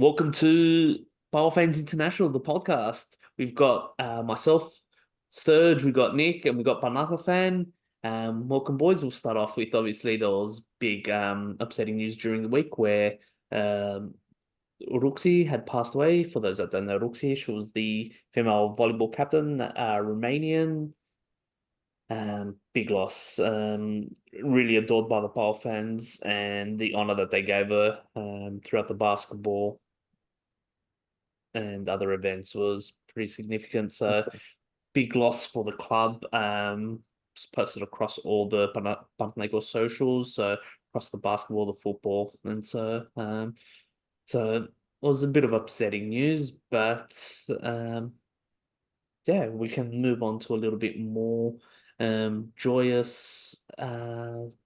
Welcome to Fans International, the podcast. We've got myself, Sturge, we've got Nick, and we've got Panathafan. Welcome, boys. We'll start off with obviously there was big upsetting news during the week where um, Ruxi had passed away. For those that don't know, Ruxi, she was the female volleyball captain, Romanian. Big loss. Really adored by the PAO fans and the honor that they gave her throughout the basketball and other events was pretty significant. So big loss for the club. It's posted across all the Panathinaikos socials, so across the basketball, the football, and so it was a bit of upsetting news, but yeah, we can move on to a little bit more joyous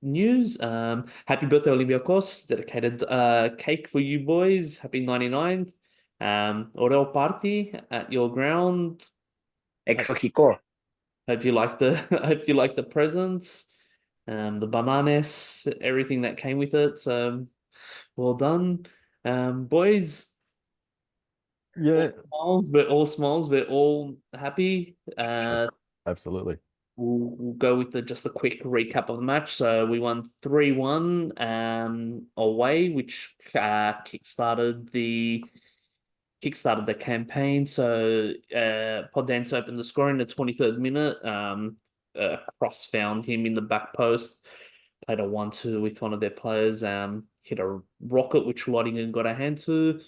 news. Happy birthday, Olympiakos. Dedicated cake for you boys. Happy 99th. Oreo party at your ground. Exochico. Hope you like the hope you like the presents, the bananas, everything that came with it. So well done. Boys, Yeah, all smiles, we're all happy. absolutely. We'll go with just a quick recap of the match. So we won 3-1 away, which kickstarted the campaign. So Podence opened the score in the 23rd minute. Cross found him in the back post, played a 1-2 with one of their players, hit a rocket which Lottingen got a hand to.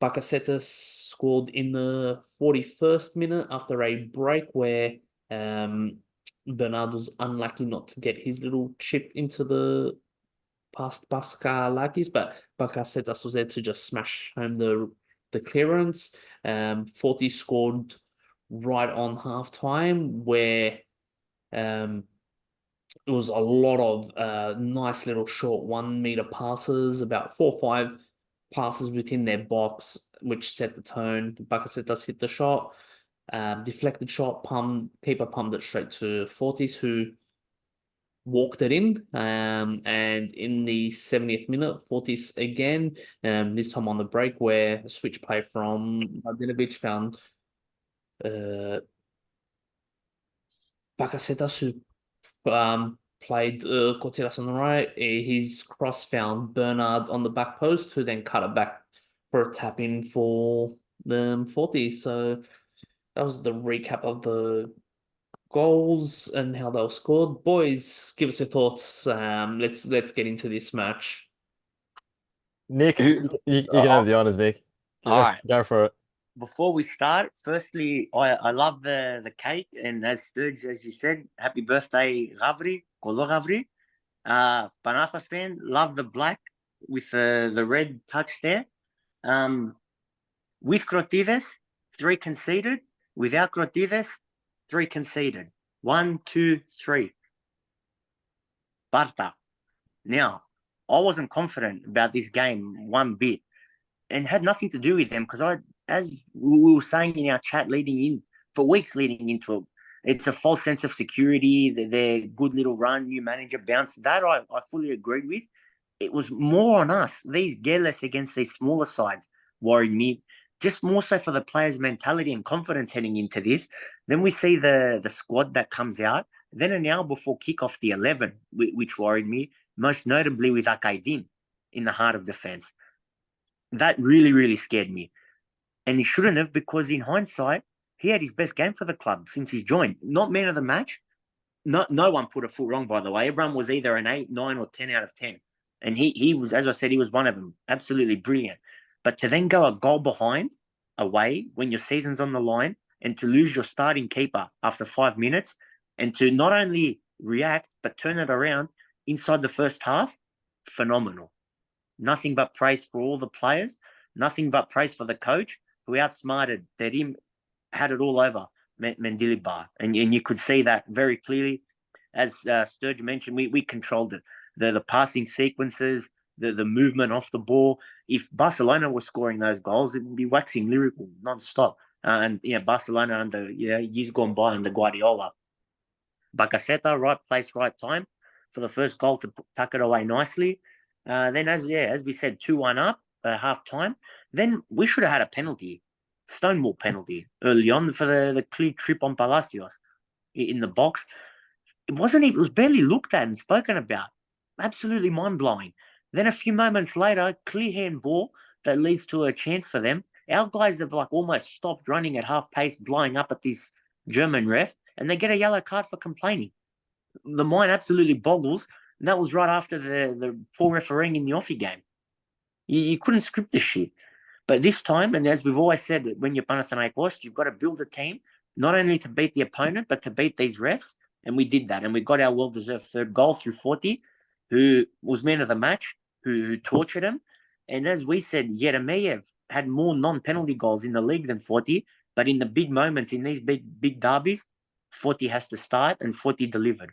Bakasetas scored in the 41st minute after a break where Bernard was unlucky not to get his little chip into the past Karaiskakis, but Bakasetas was there to just smash home the clearance. Forty scored right on halftime where it was a lot of nice little short 1 meter passes, about 4 or 5 passes within their box, which set the tone. Bakasetas hit the shot, deflected shot, keeper pumped it straight to Fortis, who walked it in. And in the 70th minute, Fortis again, this time on the break, where a switch play from Mladenovic found Bakasetas, who played Cortilas on the right. His cross found Bernard on the back post, who then cut it back for a tap in for the 40. So that was the recap of the goals and how they were scored. Boys, give us your thoughts. Let's get into this match. Nick, Who? you can Oh, have the honors, Nick. all right. Go for it. Before we start, firstly, I love the cake, and as Sturge, as you said, happy birthday, Gavri, Kolo Gavri. Panathafan, love the black with the red touch there. With Crotides, 3 conceded. Without Crotides, 3 conceded. 1, 2, 3. Barta. Now, I wasn't confident about this game one bit, and had nothing to do with them because as we were saying in our chat for weeks leading into it, it's a false sense of security. Their good little run, new manager bounce. That I fully agreed with. It was more on us. These Geles against these smaller sides worried me, just more so for the players' mentality and confidence heading into this. Then we see the squad that comes out. Then an hour before kickoff, the 11, which worried me, most notably with Akaidin in the heart of defense. That really, really scared me. And he shouldn't have, because in hindsight, he had his best game for the club since he's joined. Not man of the match. No one put a foot wrong, by the way. Everyone was either an 8, 9, or 10 out of 10. And he was, as I said, he was one of them. Absolutely brilliant. But to then go a goal behind away when your season's on the line, and to lose your starting keeper after 5 minutes, and to not only react, but turn it around inside the first half, phenomenal. Nothing but praise for all the players. Nothing but praise for the coach, who outsmarted Terim, had it all over Mendilibar. And you could see that very clearly. As Sturge mentioned, we controlled it. The passing sequences, the movement off the ball. If Barcelona was scoring those goals, it would be waxing lyrical non-stop. And Barcelona under years gone by under Guardiola. Bacaseta, right place, right time for the first goal to tuck it away nicely. Then as we said, 2-1 up. half time, then we should have had a penalty, stonewall penalty early on for the clear trip on Palacios in the box. It was barely looked at and spoken about. Absolutely mind-blowing. Then a few moments later, clear handball that leads to a chance for them. Our guys have almost stopped running at half pace, blowing up at this German ref, and they get a yellow card for complaining. The mind absolutely boggles, and that was right after the poor refereeing in the Offie game. You couldn't script this shit. But this time, and as we've always said, when you're Panathinaikos, you've got to build a team, not only to beat the opponent, but to beat these refs. And we did that. And we got our well-deserved third goal through Forty, who was man of the match, who tortured him. And as we said, Yeremeyev had more non-penalty goals in the league than Forty. But in the big moments, in these big derbies, Forty has to start, and Forty delivered.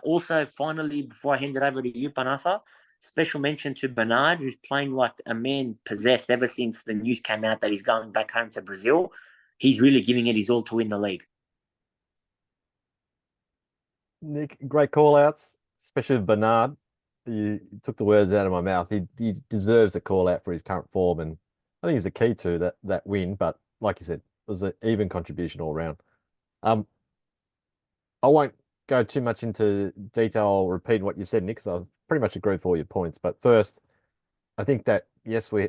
Also, finally, before I hand it over to you, Panatha, special mention to Bernard, who's playing like a man possessed ever since the news came out that he's going back home to Brazil. He's really giving it his all to win the league. Nick, great call outs, especially with Bernard. You took the words out of my mouth. He deserves a call out for his current form, and I think he's the key to that win. But like you said, it was an even contribution all around. I won't go too much into detail repeating what you said, Nick, because I pretty much agree with all your points. But first, I think that yes, we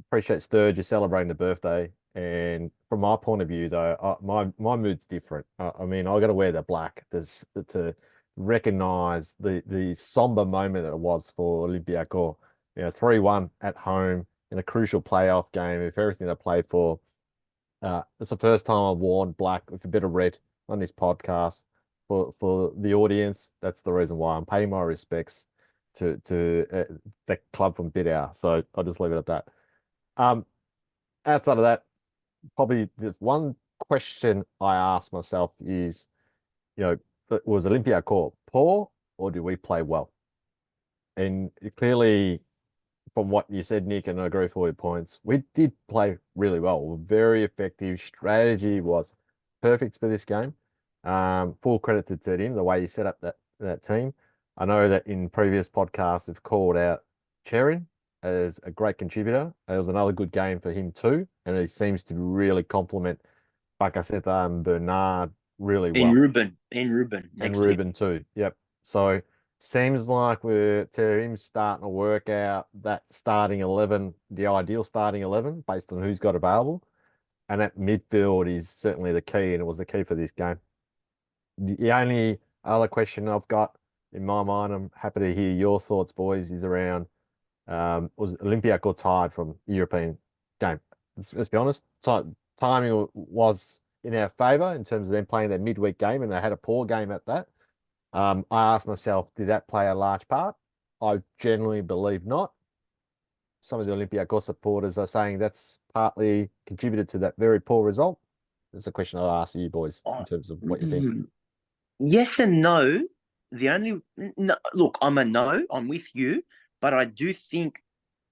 appreciate Sturge, you're celebrating the birthday, and from my point of view, though, my mood's different. I mean, I got to wear the black to recognise the somber moment that it was for Olympiakos. 3-1 at home in a crucial playoff game. If everything they played for, it's the first time I've worn black with a bit of red on this podcast for the audience. That's the reason why I'm paying my respects to the club from Bidau. So I'll just leave it at that. Outside of that, probably the one question I asked myself is, was Olympiakos poor or do we play well? And clearly, from what you said, Nick, and I agree with all your points, we did play really well. We were very effective. Strategy was perfect for this game. Full credit to Tedim, the way he set up that team. I know that in previous podcasts have called out Cherin as a great contributor. It was another good game for him too, and he seems to really complement Bacaseta and Bernard really well. And Ruben too. Yep. So seems like Terim's starting to work out that starting 11, the ideal starting 11 based on who's got available. And that midfield is certainly the key, and it was the key for this game. The only other question I've got in my mind, I'm happy to hear your thoughts, boys, is around was Olympiakos tired from European game? Let's be honest, timing was in our favour in terms of them playing their midweek game, and they had a poor game at that. I asked myself, did that play a large part? I generally believe not. Some of the Olympiakos supporters are saying that's partly contributed to that very poor result. That's a question I'll ask you boys in terms of what you think. Yes and no. Look, I'm a no. I'm with you, but I do think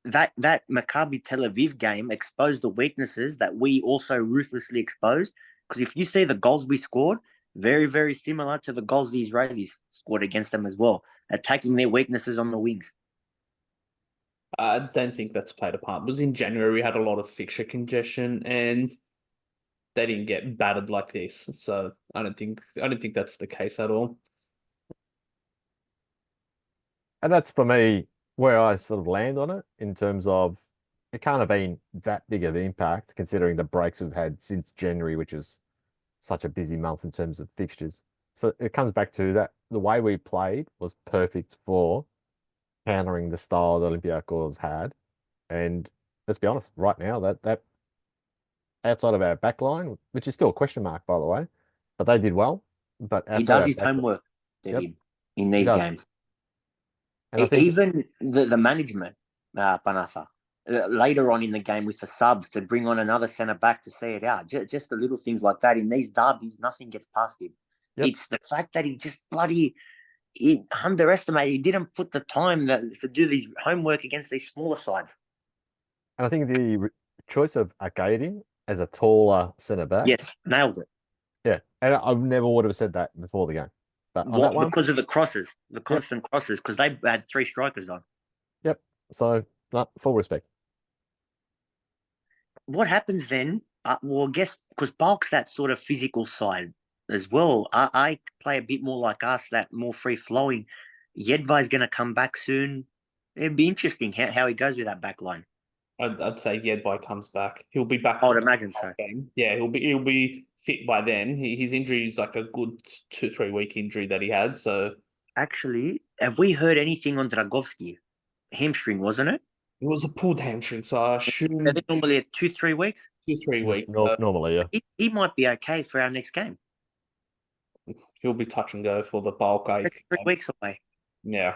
that Maccabi Tel Aviv game exposed the weaknesses that we also ruthlessly exposed. Because if you see the goals we scored, very, very similar to the goals the Israelis scored against them as well, attacking their weaknesses on the wings. I don't think that's played a part. It was in January, we had a lot of fixture congestion, and they didn't get battered like this. So I don't think that's the case at all. And that's for me where I sort of land on it in terms of it can't have been that big of an impact considering the breaks we've had since January, which is such a busy month in terms of fixtures. So it comes back to that the way we played was perfect for countering the style that Olympiakos had. And let's be honest, right now that outside of our back line, which is still a question mark, by the way, but they did well. But he does his homework, in these games. And I think even the management, Panatha, later on in the game with the subs to bring on another centre back to see it out. Just the little things like that. In these derbies, nothing gets past him. Yep. It's the fact that he just he underestimated. He didn't put the time to do the homework against these smaller sides. And I think the choice of Akadin as a taller centre back. Yes, nailed it. Yeah, and I never would have said that before the game. But because of the crosses, the constant crosses, because they had 3 strikers on. Yep. So No, full respect. What happens then? Well, I guess because Bulk's that sort of physical side as well. I play a bit more like us, that more free flowing. Jedvai's going to come back soon. It'd be interesting how he goes with that back line. I'd say Jedvai comes back. He'll be back I for would the imagine so. game. Yeah, he'll be fit by then. His injury is like a good 2-3 week injury that he had. So Actually, have we heard anything on Dragovski? Hamstring, wasn't it? it was a pulled hamstring. So I Are assume they normally at 2-3 weeks? 2-3 weeks. Normally, yeah. He might be okay for our next game. He'll be touch and go for the bulk. That's 3 weeks away. Yeah.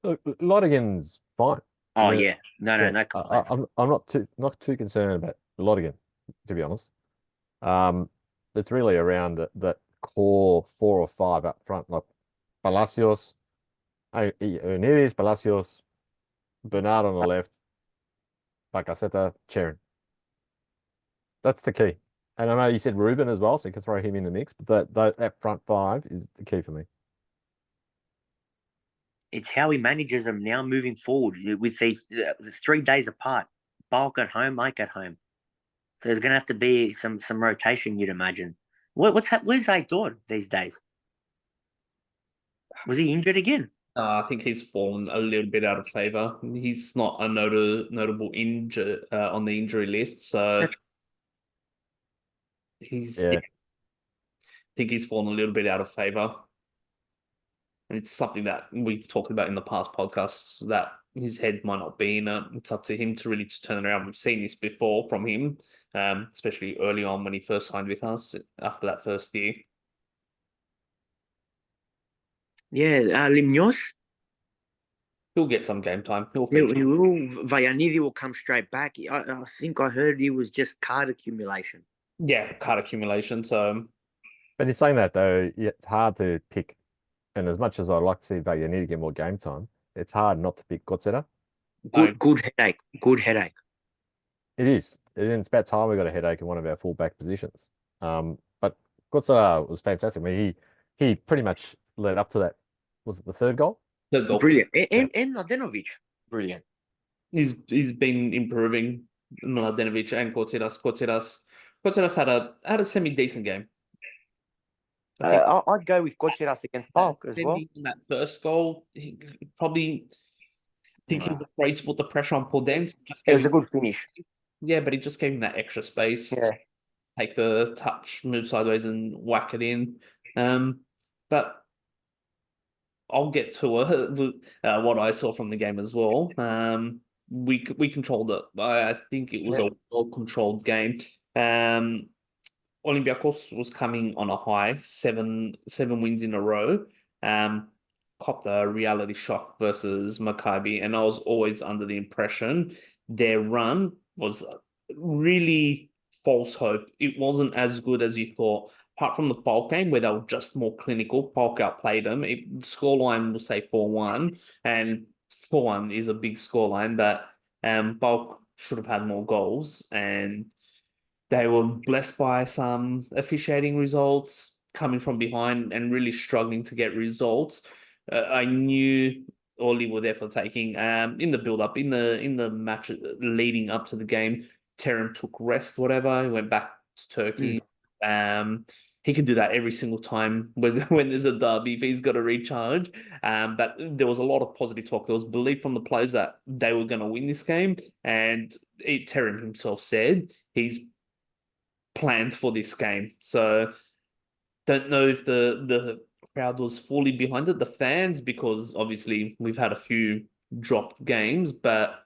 Look, Lodigan's fine. Oh Yeah. yeah, no complaints. I'm not too concerned about Lodigan, to be honest. It's really around that core 4 or 5 up front, like Palacios, Ioannidis, Palacios, Bernard on the left, Bacaseta, Cherin. That's the key. And I know you said Ruben as well, so you can throw him in the mix, but that front 5 is the key for me. It's how he manages them now moving forward with these 3 days apart. Bulk at home, Mike at home. So there's going to have to be some rotation, you'd imagine. Where's Aitor these days? Was he injured again? I think he's fallen a little bit out of favor. He's not a notable injury on the injury list, so Yeah. I think he's fallen a little bit out of favor. And it's something that we've talked about in the past podcasts that his head might not be in it. It's up to him to really turn it around. We've seen this before from him, especially early on when he first signed with us after that first year. Yeah, Limnios. He'll get some game time. He will. Vayanidi will come straight back. I think I heard he was just card accumulation. Yeah, card accumulation. So, But in saying that, though, it's hard to pick. And as much as I'd like to see Vayanidi get more game time, it's hard not to pick Gotzeta. Good headache. Good headache. It is. It's about time we got a headache in one of our fullback positions. But Gotzeta was fantastic. I mean, he pretty much led up to that. Was it the third goal? third goal. Brilliant. And Mladenovic. Brilliant. He's been improving. Mladenovic and Kotziras had a semi-decent game. I'd go with Kotziras against Bulk as well. In that first goal, he probably think he was afraid to put the pressure on Podence. It was a good finish. Yeah, but he just gave him that extra space. Yeah. Take the touch, move sideways, and whack it in. But I'll get to what I saw from the game as well. We controlled it. I think it was a well-controlled game. Olympiakos was coming on a high, seven wins in a row. Copped a reality shock versus Maccabi, and I was always under the impression their run was really false hope. It wasn't as good as you thought. Apart from the Bulk game where they were just more clinical, Bulk outplayed them. The scoreline will say 4-1, and 4-1 is a big scoreline, but Bulk should have had more goals, and they were blessed by some officiating results coming from behind and really struggling to get results. I knew Oli were there for taking. In the build-up, in the match leading up to the game, Terim took rest, whatever. He went back to Turkey. He can do that every single time when there's a derby if he's got to recharge. But there was a lot of positive talk. There was belief from the players that they were going to win this game, and Terim himself said he's planned for this game. So don't know if the crowd was fully behind it, the fans, because obviously we've had a few dropped games, but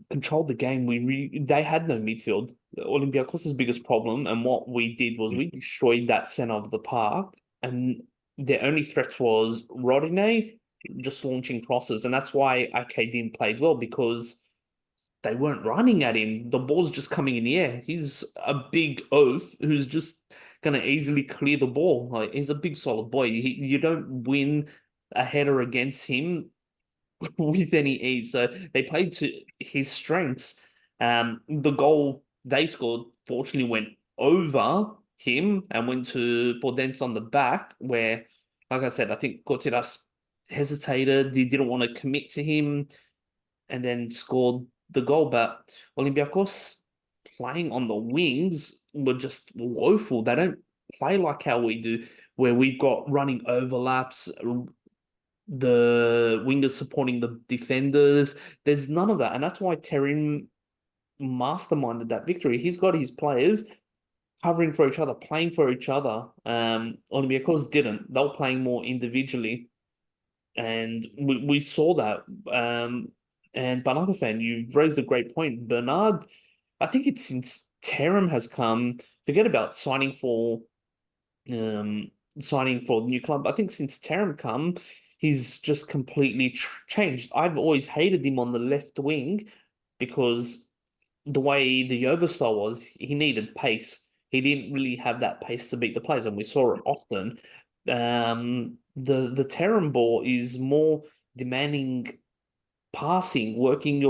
controlled the game. They had no midfield. Olympiakos' biggest problem, and what we did was we destroyed that center of the park, and their only threat was Rodinei just launching crosses, and that's why Akadin played well, because they weren't running at him. The ball's just coming in the air. He's a big oaf who's just going to easily clear the ball. Like, he's a big, solid boy. You don't win a header against him with any ease. So they played to his strengths. The goal they scored, fortunately, went over him and went to Podence on the back, where, like I said, I think Kotsiras, hesitated. He didn't want to commit to him, and then scored the goal. But Olympiakos playing on the wings were just woeful. They don't play like how we do, where we've got running overlaps, the wingers supporting the defenders. There's none of that, and that's why Terim masterminded that victory. He's got his players covering for each other, playing for each other. Olympiacos didn't. They were playing more individually, and we saw that. And Panathafan, you raised a great point. Bernard, I think it's since Terim has come, forget about signing for the new club. I think since Terim come, he's just completely changed. I've always hated him on the left wing because the way the Yoba style was, he needed pace. He didn't really have that pace to beat the players, and we saw it often. The Terim ball is more demanding passing, working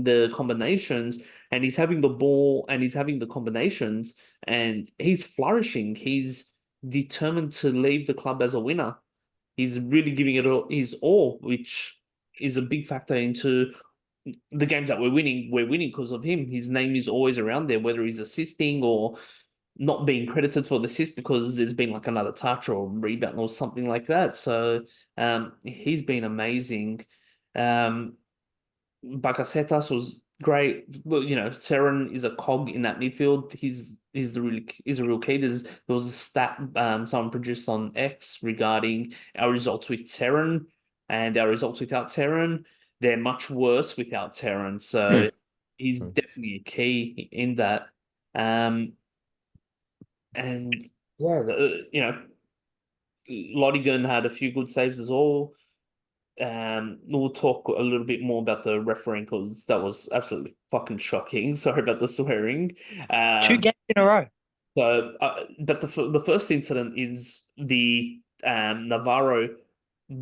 the combinations, and he's having the ball and he's having the combinations, and he's flourishing. He's determined to leave the club as a winner. He's really giving it all, his all, which is a big factor into the games that we're winning. We're winning because of him. His name is always around there, whether he's assisting or not being credited for the assist because there's been like another touch or rebound or something like that. So he's been amazing. Bakasetas was great. Well, Seren is a cog in that midfield. He's a real key. There was a stat someone produced on X regarding our results with Seren and our results without Seren. They're much worse without Seren. So he's definitely a key in that. And yeah, Lodigan had a few good saves as well. We'll talk a little bit more about the refereeing because that was absolutely fucking shocking. Sorry about the swearing. 2 games in a row. But the first incident is the Navarro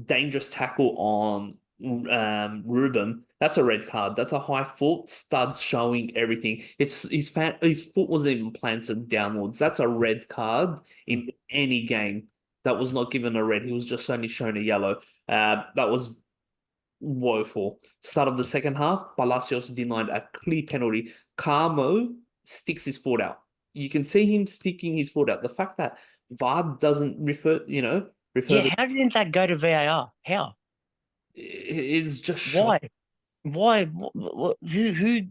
dangerous tackle on Ruben. That's a red card. That's a high foot, studs showing everything. It's his foot wasn't even planted downwards. That's a red card in any game. That was not given a red. He was just only shown a yellow. That was woeful. Start of the second half, Palacios denied a clear penalty. Carmo sticks his foot out. You can see him sticking his foot out. The fact that VAR doesn't refer Yeah, how didn't that go to VAR? How? is just Why? Why? Who?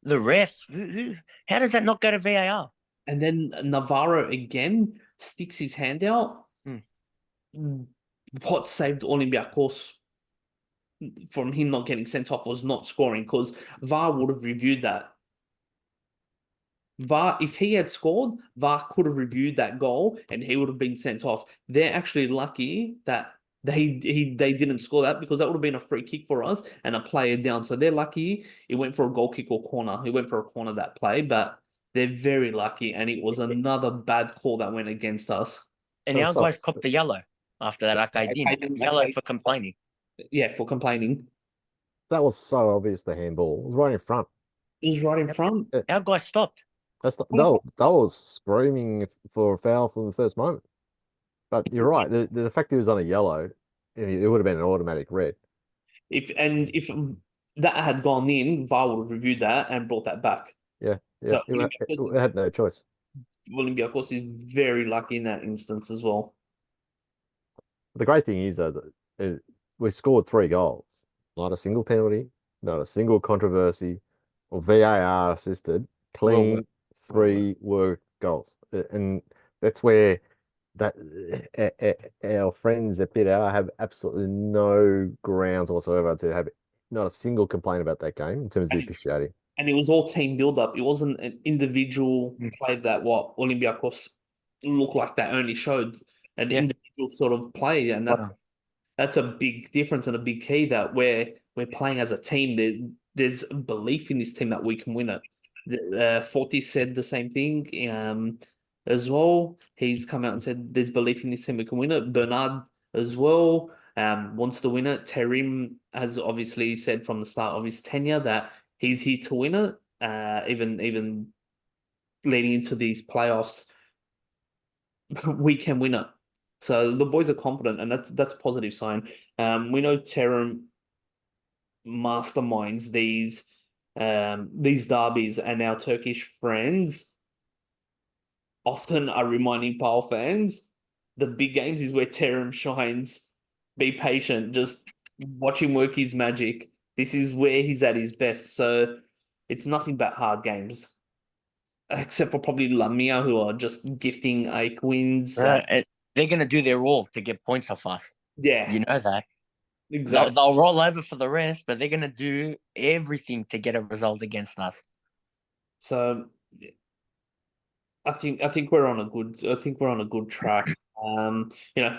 The ref? Who? How does that not go to VAR? And then Navarro again sticks his hand out. What saved Olympiakos from him not getting sent off was not scoring because VAR would have reviewed that. VAR, if he had scored, VAR could have reviewed that goal and he would have been sent off. They're actually lucky that they didn't score that because that would have been a free kick for us and a player down. So they're lucky it went for a goal kick or corner. It went for a corner that play, but they're very lucky and it was another bad call that went against us. And our guys copped the yellow after that. Like I did. Yellow for complaining. Yeah, for complaining. That was so obvious, the handball. It was right in front. It was right in front. Our guy stopped. They was screaming for a foul from the first moment. But you're right. The fact he was on a yellow, it would have been an automatic red. If that had gone in, VAR would have reviewed that and brought that back. Yeah. It had no choice. Olympiakos is very lucky in that instance as well. The great thing is though that we scored 3 goals, not a single penalty, not a single controversy, or VAR assisted, clean 3 work goals, and that's where our friends at PAO have absolutely no grounds whatsoever to have not a single complaint about that game in terms of the officiating. And it was all team build-up. It wasn't an individual play that what Olympiakos looked like that only showed an individual sort of play. And that's a big difference and a big key that we're playing as a team. There's belief in this team that we can win it. Forty said the same thing as well. He's come out and said there's belief in this team we can win it. Bernard as well wants to win it. Terim has obviously said from the start of his tenure that he's here to win it. Even leading into these playoffs, we can win it. So the boys are confident, and that's a positive sign. We know Terim masterminds these derbies, and our Turkish friends often are reminding PAO fans the big games is where Terim shines. Be patient, just watch him work his magic. This is where he's at his best. So it's nothing but hard games, except for probably Lamia, who are just gifting Ike wins. They're going to do their all to get points off us. Yeah, You know that. exactly. They'll roll over for the rest, but they're going to do everything to get a result against us. So I think we're on a good track.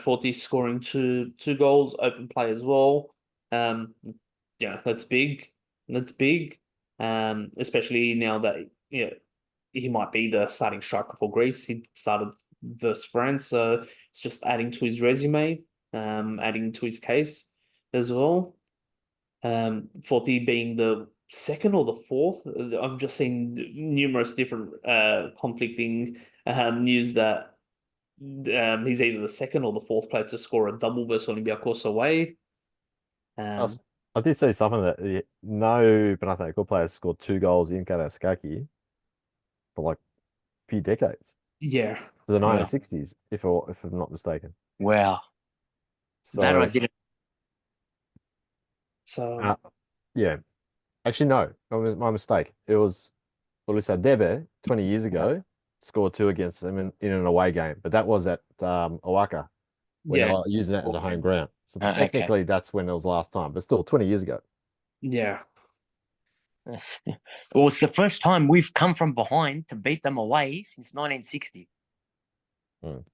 Forty scoring two goals, open play as well. Yeah, that's big. That's big. Especially now that he might be the starting striker for Greece. He started versus France, so it's just adding to his resume, adding to his case as well. Forty being the second or the fourth. I've just seen numerous different conflicting news that he's either the second or the fourth player to score a double versus Olympiakos away. I did see something that no Panathinaikos players scored 2 goals in Karaiskakis for like a few decades. Yeah. So the Wow. 1960s, if I'm not mistaken. Wow. So That I didn't. So yeah. Actually, no, my mistake. It was Ulisa Debe 20 years ago scored 2 against them in an away game, but that was at Owaka when they yeah, were using it as a home ground. So Okay. technically, that's when it was last time, but still 20 years ago. yeah. Well, it's the first time we've come from behind to beat them away since 1960. Mm.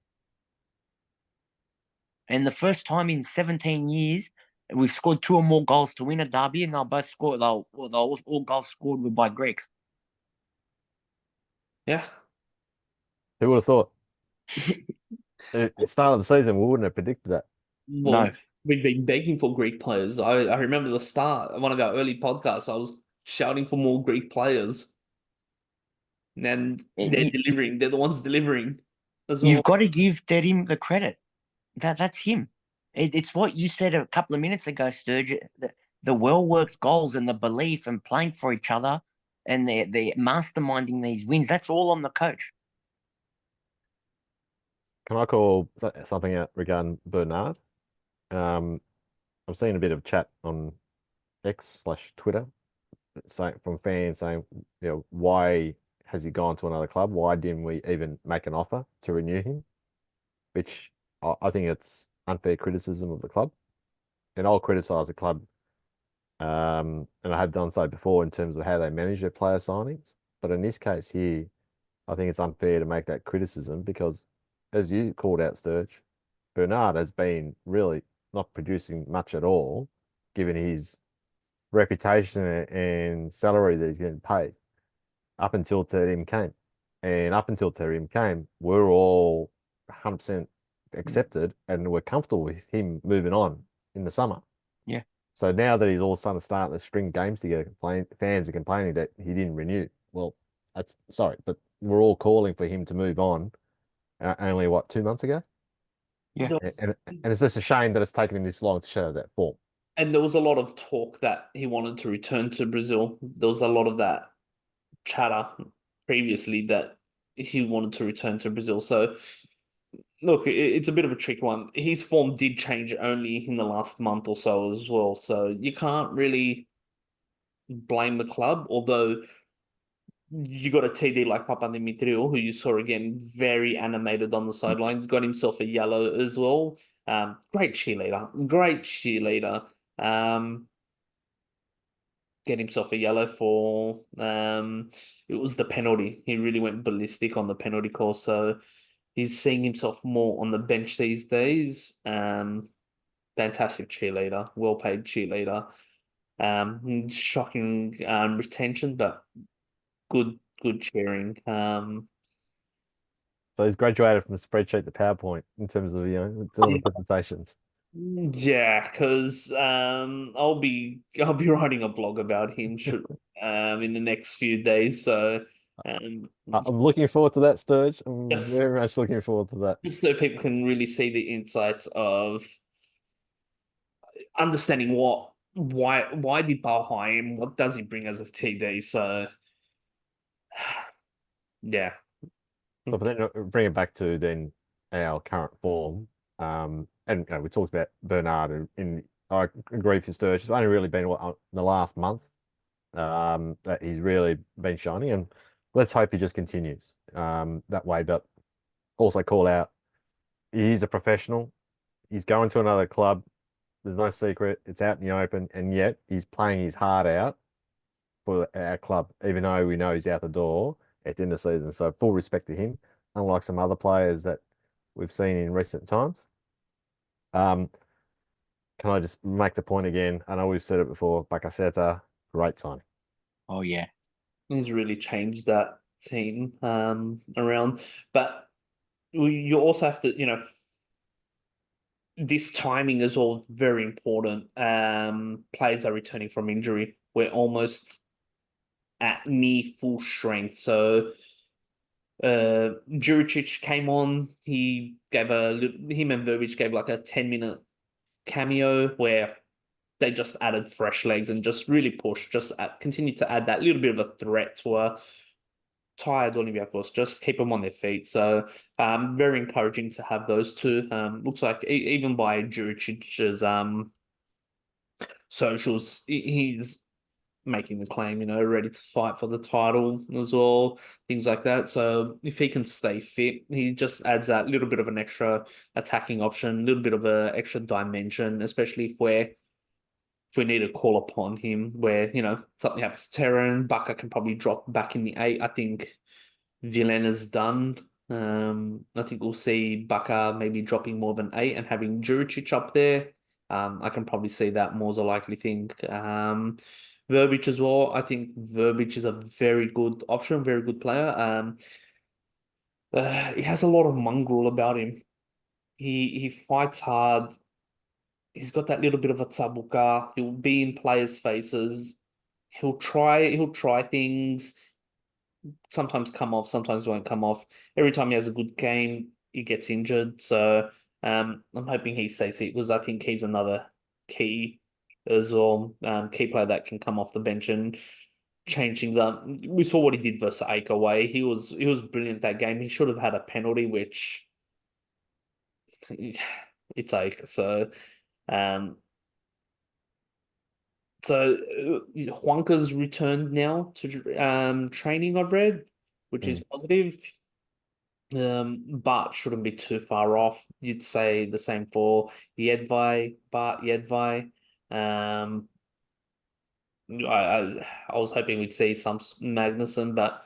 And the first time in 17 years we've scored 2 or more goals to win a derby, and they'll all goals scored were by Greeks. Yeah. Who would have thought? At the start of the season, we wouldn't have predicted that. Well, No. we've been begging for Greek players. I remember the start, one of our early podcasts, I was shouting for more Greek players. And they're delivering. They're the ones delivering as well. You've got to give Terim the credit. That's him. It's what you said a couple of minutes ago, Sturge. The well-worked goals and the belief and playing for each other and they're masterminding these wins. That's all on the coach. Can I call something out regarding Bernard? I'm seeing a bit of chat on X/Twitter from fans saying, why has he gone to another club? Why didn't we even make an offer to renew him? Which I think it's unfair criticism of the club. And I'll criticize the club, and I have done so before in terms of how they manage their player signings. But in this case here, I think it's unfair to make that criticism because, as you called out, Sturge, Bernard has been really not producing much at all, given his reputation and salary that he's getting paid up until Terim came. And up until Terim came, we're all 100% accepted and we're comfortable with him moving on in the summer. Yeah. So now that he's all of a sudden starting to string games together, fans are complaining that he didn't renew. Well, that's sorry, but we're all calling for him to move on only, 2 months ago? Yeah. And it's just a shame that it's taken him this long to show that form. And there was a lot of talk that he wanted to return to Brazil. There was a lot of that chatter previously that he wanted to return to Brazil. So, look, it's a bit of a tricky one. His form did change only in the last month or so as well. So you can't really blame the club, although you got a TD like Papadimitriou, who you saw again very animated on the sidelines, got himself a yellow as well. Great cheerleader. Get himself a yellow for it was the penalty. He really went ballistic on the penalty call, so he's seeing himself more on the bench these days. Fantastic cheerleader, well paid cheerleader. Shocking retention, but good cheering. So he's graduated from spreadsheet to PowerPoint in terms of doing the presentations. Yeah, because I'll be writing a blog about him in the next few days. So I'm looking forward to that, Sturge. I'm Just- very much looking forward to that. just so people can really see the insights of understanding why did PAO hire him? What does he bring as a TD? So yeah. So but then bring it back to then our current form. And we talked about Bernard, and I agree with Sturge. It's only really been in the last month that he's really been shining, and let's hope he just continues that way. But also call out, he's a professional. He's going to another club. There's no secret. It's out in the open, and yet he's playing his heart out for our club, even though we know he's out the door at the end of the season. So full respect to him, unlike some other players that we've seen in recent times. Can I just make the point again? I know we've said it before. Bacaseta, great signing. Oh yeah. He's really changed that team around. But you also have to, this timing is all very important. Players are returning from injury. We're almost at near full strength. So Juricic came on. Him and Verbic gave like a 10-minute cameo where they just added fresh legs and just really pushed, continue to add that little bit of a threat to a tired Olympiakos, just keep them on their feet. So very encouraging to have those two. Looks like even by Juricic's socials, he's making the claim, ready to fight for the title as well, things like that. So if he can stay fit, he just adds that little bit of an extra attacking option, a little bit of an extra dimension, especially if we need to call upon him where, something happens to Terran, Baka can probably drop back in the 8. I think Vilena's done. I think we'll see Baka maybe dropping more than 8 and having Juricic up there. I can probably see that more as a likely thing. Verbic as well. I think Verbic is a very good option, very good player. He has a lot of mongrel about him. He fights hard. He's got that little bit of a tabuka. He'll be in players' faces. He'll try things. Sometimes come off, sometimes won't come off. Every time he has a good game, he gets injured. So I'm hoping he stays fit because I think he's another key as well. Key player that can come off the bench and change things up. We saw what he did versus Ake away. He was brilliant that game. He should have had a penalty, which it's Ake. Um, so Juanca's returned now to training, I've read, which is positive. But shouldn't be too far off. You'd say the same for Jedvai. I was hoping we'd see some Magnuson, but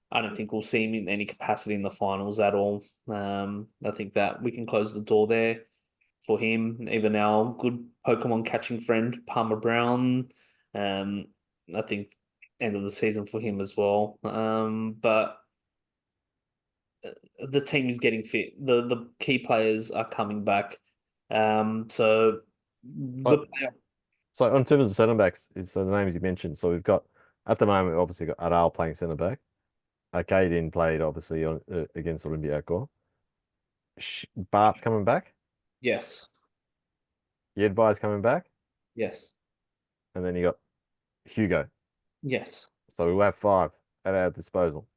I don't think we'll see him in any capacity in the finals at all. I think that we can close the door there for him. Even our good Pokemon catching friend, Palmer Brown. I think end of the season for him as well. But the team is getting fit. The key players are coming back. So the So on terms of centre backs, it's the names you mentioned. So we've got at the moment, we've obviously got Adal playing centre back. Arcadian played obviously on against Olympiakos. Bart's coming back. yes, Jedvai's coming back, yes, and then you got Hugo. yes. So we'll have 5 at our disposal.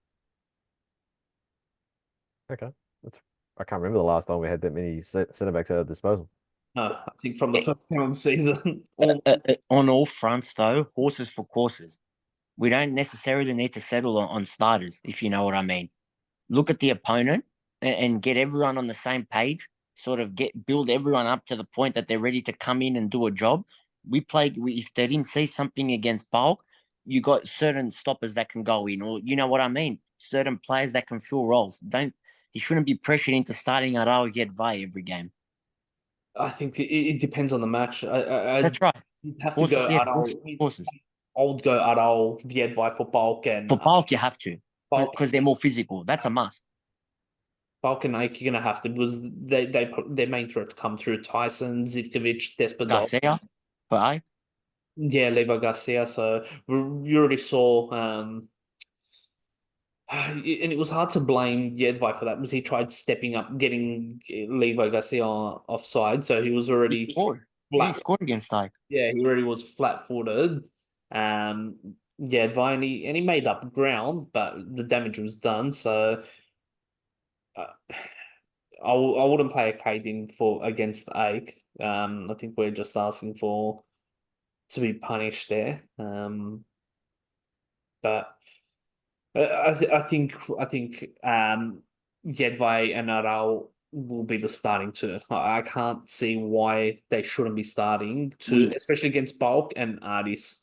Okay, I can't remember the last time we had that many centre backs at our disposal. No, I think from the first game of the season. On all fronts, though, horses for courses. We don't necessarily need to settle on starters, if you know what I mean. Look at the opponent and get everyone on the same page. Sort of build everyone up to the point that they're ready to come in and do a job. If they didn't see something against Bulk, you got certain stoppers that can go in, or you know what I mean. Certain players that can fill roles. You shouldn't be pressured into starting at Al Jedvai every game. I think it depends on the match. That's right. You'd have to Horses, go yeah, Adal. horses. I would go Adal, Jedvai for Bulk and For Bulk, you have to Bulk. because they're more physical. That's a must. Bulk and Ike, you're gonna have to because their main threats come through Tyson, Zivkovic, Despodov. Garcia for A. Yeah, Levo Garcia. So you already saw, and it was hard to blame Jedvai for that because he tried stepping up, getting Levo Garcia offside. So he was already He flat. scored against Ike. Yeah, he already was flat-footed. Yeah, Viney, and he made up ground, but the damage was done. So uh, I wouldn't play a Kate in for against Ake. I think we're just asking for to be punished there. But I think Jedvai and Aral will be the starting two. I can't see why they shouldn't be starting two, especially against Bulk and Artis.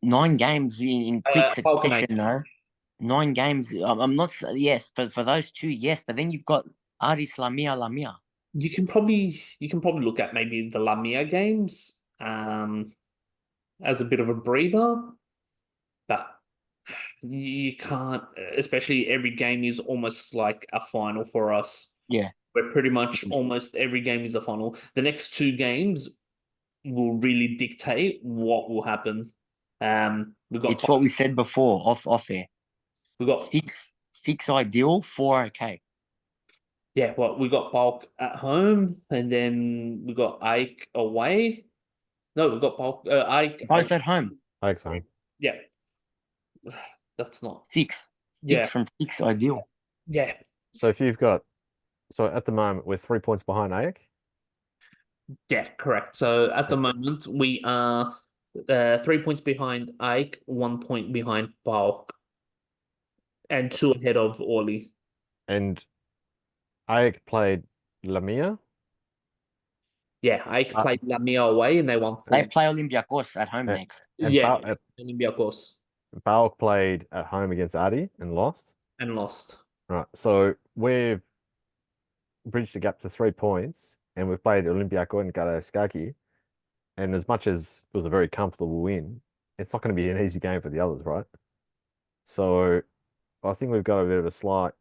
9 games in quick Bulk and succession, though. 9 games. I'm not. Yes, but for those two, yes. But then you've got Aris Lamia. You can probably look at maybe the Lamia games as a bit of a breather, but you can't. Especially every game is almost like a final for us. Yeah. Where pretty much almost every game is a final. The next 2 games will really dictate what will happen. We got It's what we said before off air. we got 6 ideal, 4 okay. yeah. Well, we got Bulk at home, and then we got Ike away. No, we got Bulk Ike. Both at home. Ike's home. Yeah, that's not. 6 Yeah. from 6 ideal. Yeah, So if you've got, so at the moment we're 3 points behind Ayak. yeah, correct. So at the moment we are 3 points behind Ike, 1 point behind Bulk, and 2 ahead of Orly. And Ayak played Lamia. Yeah, Ike played Lamia away and they won 4. They play Olympiakos at home next. And Yeah, Olympiakos Balk played at home against Adi and lost. and lost. Right. So we've bridged the gap to 3 points, and we've played Olympiakos and Karaiskakis. And as much as it was a very comfortable win, it's not going to be an easy game for the others, right? So I think we've got a bit of a slight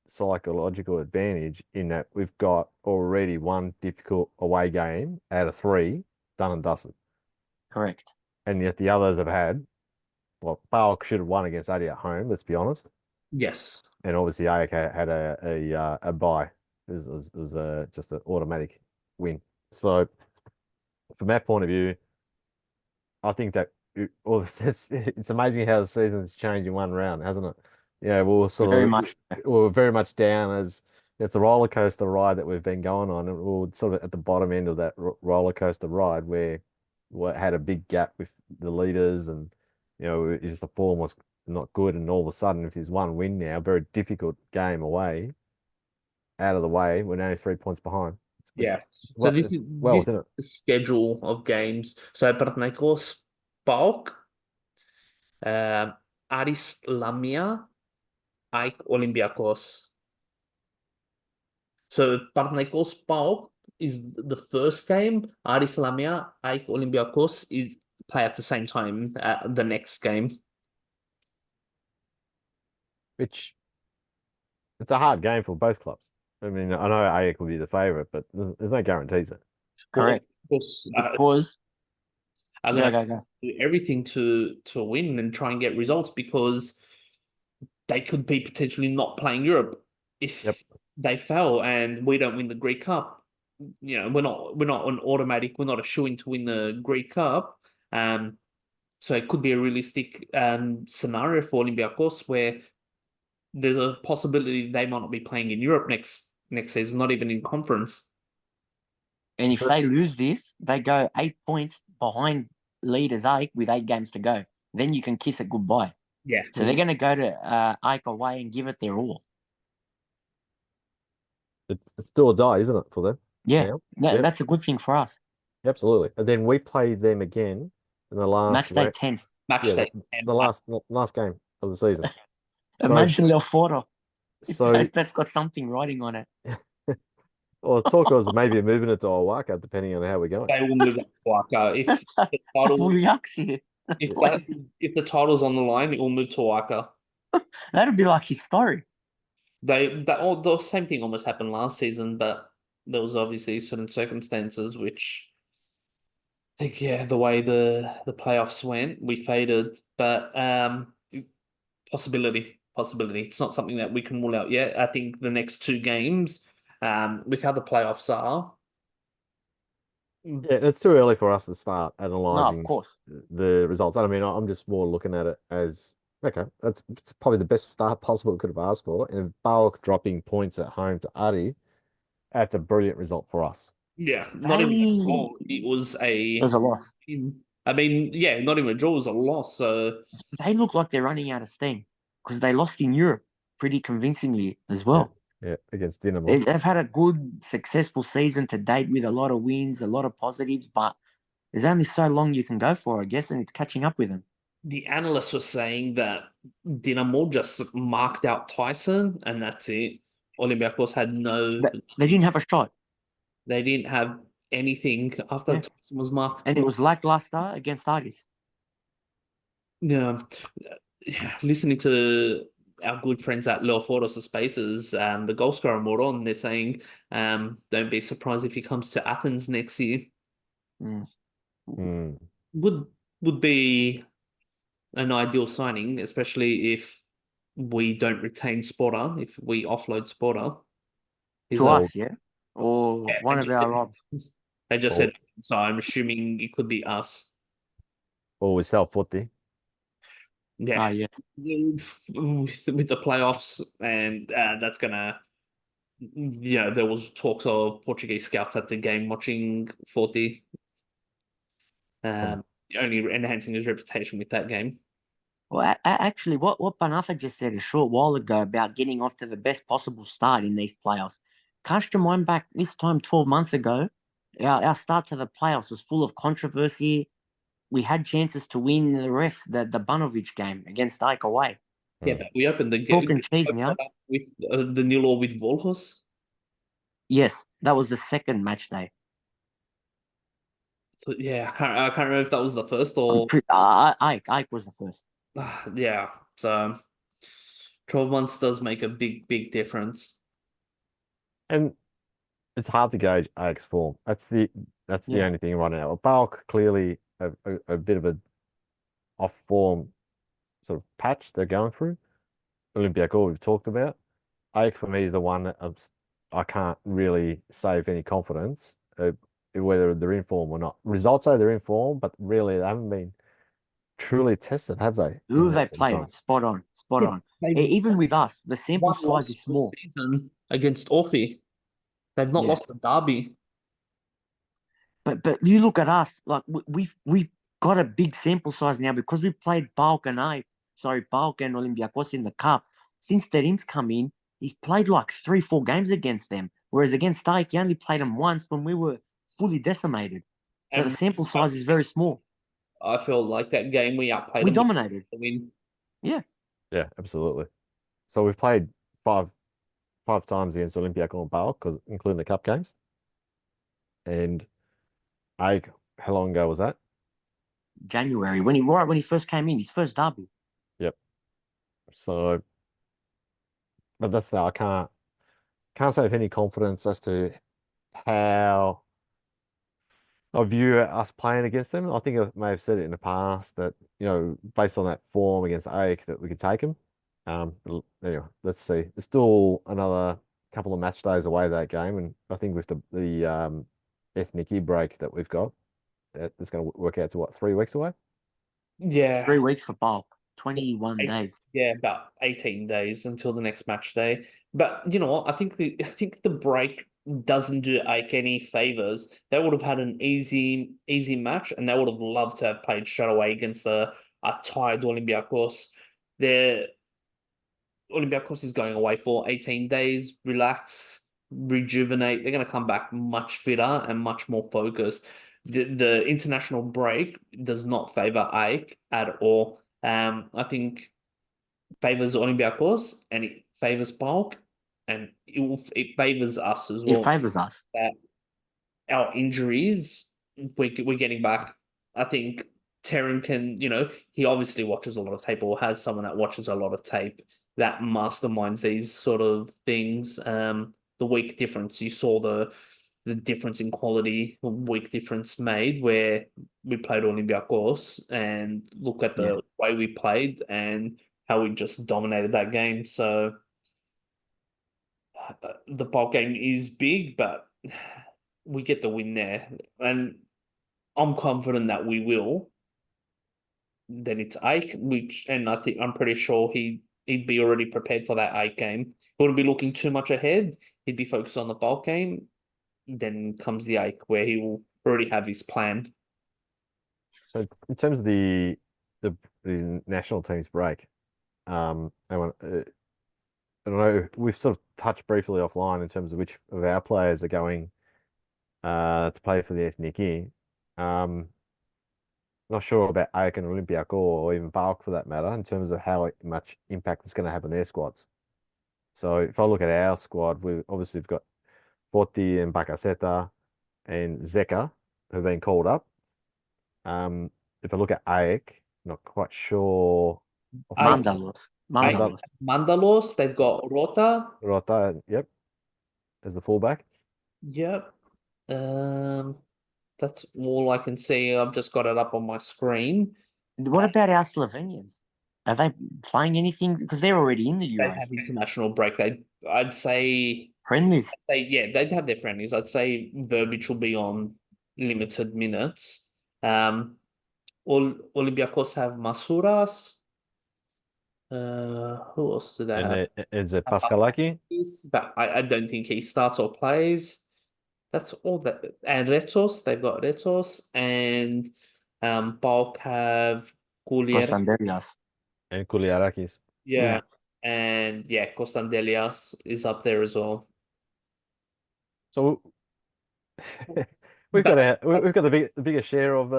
psychological advantage in that we've got already 1 difficult away game out of 3 done and dusted. Correct. And yet the others have had, well, Balk should have won against Adi at home, let's be honest. Yes. And obviously Ayak had a bye. It was just an automatic win. So from that point of view, I think that it's amazing how the season's changed in 1 round, hasn't it? Yeah, we're very much down as it's a roller coaster ride that we've been going on, and we're sort of at the bottom end of that roller coaster ride where we had a big gap with the leaders, and it's just the form was not good, and all of a sudden, if there's 1 win now, very difficult game away, out of the way, we're only 3 points behind. Yeah. So this is the schedule of games. So Panathinaikos, Bulk, Aris Lamia, Ike Olympiakos. So Panathinaikos Bulk is the first game. Aris Lamia, Ike Olympiakos is play at the same time at the next game. Which it's a hard game for both clubs. I mean, I know Ayak will be the favourite, but there's no guarantees there. Correct. Because I'm gonna do everything to win and try and get results, because they could be potentially not playing Europe if they fail and we don't win the Greek Cup. We're not an automatic. We're not a shoo-in to win the Greek Cup. So it could be a realistic scenario for Olympiakos where there's a possibility they might not be playing in Europe next season, not even in conference. And if they lose this, they go 8 points behind leaders Ike with 8 games to go. Then you can kiss it goodbye. Yeah. So they're going to go to Ike away and give it their all. It's still a die, isn't it, for them? Yeah, that's a good thing for us. Absolutely. And then we play them again in the last match day 10. Day 10. The last game of the season. Imagine Leofordo. So that's got something writing on it. Well, talk was maybe moving it to Owaka, depending on how we're going. They will move it to Owaka if the title. If the title's on the line, it will move to Owaka. That'd be like historic. The same thing almost happened last season, but there was obviously certain circumstances which, I think, the way the playoffs went, we faded. But possibility. It's not something that we can rule out yet. I think the next 2 games, with how the playoffs are, Yeah, it's too early for us to start No, of analysing course. the results. I mean, I'm just more looking at it as okay. It's probably the best start possible we could have asked for. And Bulk dropping points at home to Adi, that's a brilliant result for us. Yeah, not even a They draw. It was It was a loss. I mean, yeah, not even a draw was a loss. So They look like they're running out of steam because they lost in Europe pretty convincingly as Yeah, well. yeah, against Dinamo. They've had a good, successful season to date with a lot of wins, a lot of positives, but there's only so long you can go for, I guess, and it's catching up with them. the analysts were saying that Dinamo just marked out Tyson, and that's it. Olympiakos had They didn't have a shot. they didn't have anything after Yeah. Tyson was marked. And it was lackluster against Argus. Yeah, listening to our good friends at Leofordos Spaces, the goal scorer Moron, they're saying, don't be surprised if he comes to Athens next year. Mm. Mm. Would would be an ideal signing, especially if we don't retain Spotter, if we offload Spotter. He's To a us, yeah? Or yeah, one of our options. they just Or, said so. I'm assuming it could be us. or we sell footy. Yeah, Yeah. with the playoffs, and that's gonna. There was talks of Portuguese scouts at the game watching 40, Um, only enhancing his reputation with that game. Well, actually, what Panathinaikos just said a short while ago about getting off to the best possible start in these playoffs. Cast your mind back this time 12 months ago. Our start to the playoffs was full of controversy. We had chances to win the refs, the Banovic game against Ike away. Yeah, but we opened the Chalk game and cheese now. with the nil or with Volhos. Yes, that was the second match day. So, yeah, I can't remember if that was the first or Ike was the first. yeah. So 12 months does make a big difference. and it's hard to gauge Ajax form. That's the Yeah. only thing right now. Bulk clearly a bit of a off form sort of patch they're going through. Olympiakos we've talked about. Ake for me is the one that I can't really say with any confidence whether they're in form or not. Results say they're in form, but really they haven't been truly tested, have they? Who In they recent played? times. Spot on. Spot Yeah, on. they've Even with us, the sample one size loss is all small. season against Orphy. They've not Yeah. lost the derby. But you look at us, like we've got a big sample size now because we played Bulk and Olympiakos in the cup. Since Terim's come in, he's played like 3-4 games against them. Whereas against Ike, he only played them once when we were fully decimated. So the And sample size is very small. I feel like that game we outplayed We them. dominated. I mean, Yeah. Yeah, absolutely. So we've played five times against Olympiacos and PAO, because including the cup games. And Ake, how long ago was that? January when he first came in, his first derby. Yep. So, but that's that. I can't say with any confidence as to how I view us playing against them. I think I may have said it in the past that, based on that form against Ake, that we could take them. Anyway, let's see. There's still another couple of match days away that game, and I think with the ethnic break that we've got, it's going to work out to what, 3 weeks away? yeah, 3 weeks for Bulk, 21 days. yeah, about 18 days until the next match day. But you know what? I think the break doesn't do Ike any favors. They would have had an easy match, and they would have loved to have played straight away against a tired Olympiakos. Their Olympiakos is going away for 18 days, relax, rejuvenate. They're going to come back much fitter and much more focused. The international break does not favor Ike at all. I think favors Olympiakos and it favors Bulk, and it favors us as It well. favors us. That our injuries, we're getting back. I think Terim can, he obviously watches a lot of tape or has someone that watches a lot of tape that masterminds these sort of things. The week difference, you saw the difference in quality, week difference made where we played Olympiakos and look at the way we played and how we just dominated that game. So the Bulk game is big, but we get the win there, and I'm confident that we will. Then it's Ike, and I'm pretty sure he'd be already prepared for that Ike game. He wouldn't be looking too much ahead. He'd be focused on the bulk game. Then comes the Ike, where he will already have his plan. So in terms of the national team's break, I don't know, we've sort of touched briefly offline in terms of which of our players are going to play for the Ethniki. Not sure about AEK and Olympiakos or even PAOK for that matter in terms of how much impact it's going to have on their squads. So if I look at our squad, we've got Forti and Bakaseta and Zeka who've been called up. If I look at AEK, not quite sure. Mandalos. They've got Rota, yep, as the fullback. Yep. That's all I can see. I've just got it up on my screen. What about our Slovenians? Are they playing anything? Because they're already in the They'd Euros. have international break. I'd say Friendlies. they'd have their friendlies. I'd say Verbic will be on limited minutes. Olympiakos have Masuras. Who else do they have? And is it Paskalaki? But I don't think he starts or plays. That's all that. And Retos, they've got Retos, and Bulk have Kostandelias. And Kouliarakis. Yeah. And Kostandelias is up there as well. So we've got the biggest share of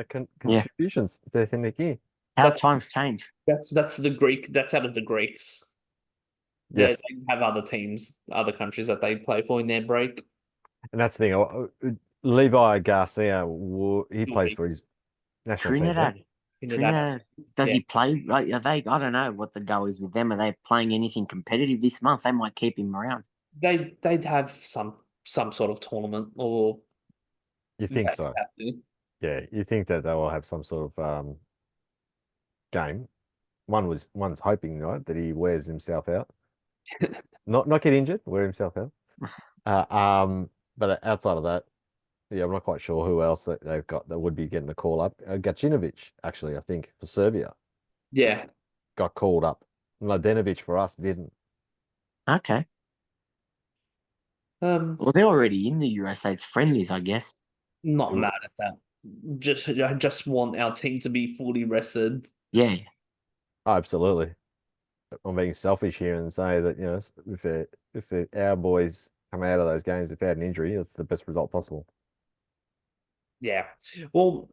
contributions to Ethniki. How times change. That's the Greek. That's out of the Greeks. Yes. They have other teams, other countries that they play for in their break. And that's the thing. Levi Garcia, he plays for his national team. Trinidad. Does he play? Are they? I don't know what the go is with them. Are they playing anything competitive this month? They might keep him around. They'd have some sort of tournament, or you think so? Yeah, you think that they will have some sort of game. One's hoping, right, that he wears himself out, not get injured, wear himself out. But outside of that, yeah, I'm not quite sure who else that they've got that would be getting a call up. Gacinovic, actually, I think, for Serbia. Yeah. Got called up. Mladenovic for us didn't. Okay. Well, they're already in the Euro, so it's friendlies, I guess. Not mad at that. I just want our team to be fully rested. Yeah. Oh, absolutely. I'm being selfish here and say that, if our boys come out of those games without an injury, it's the best result possible. Yeah. Well,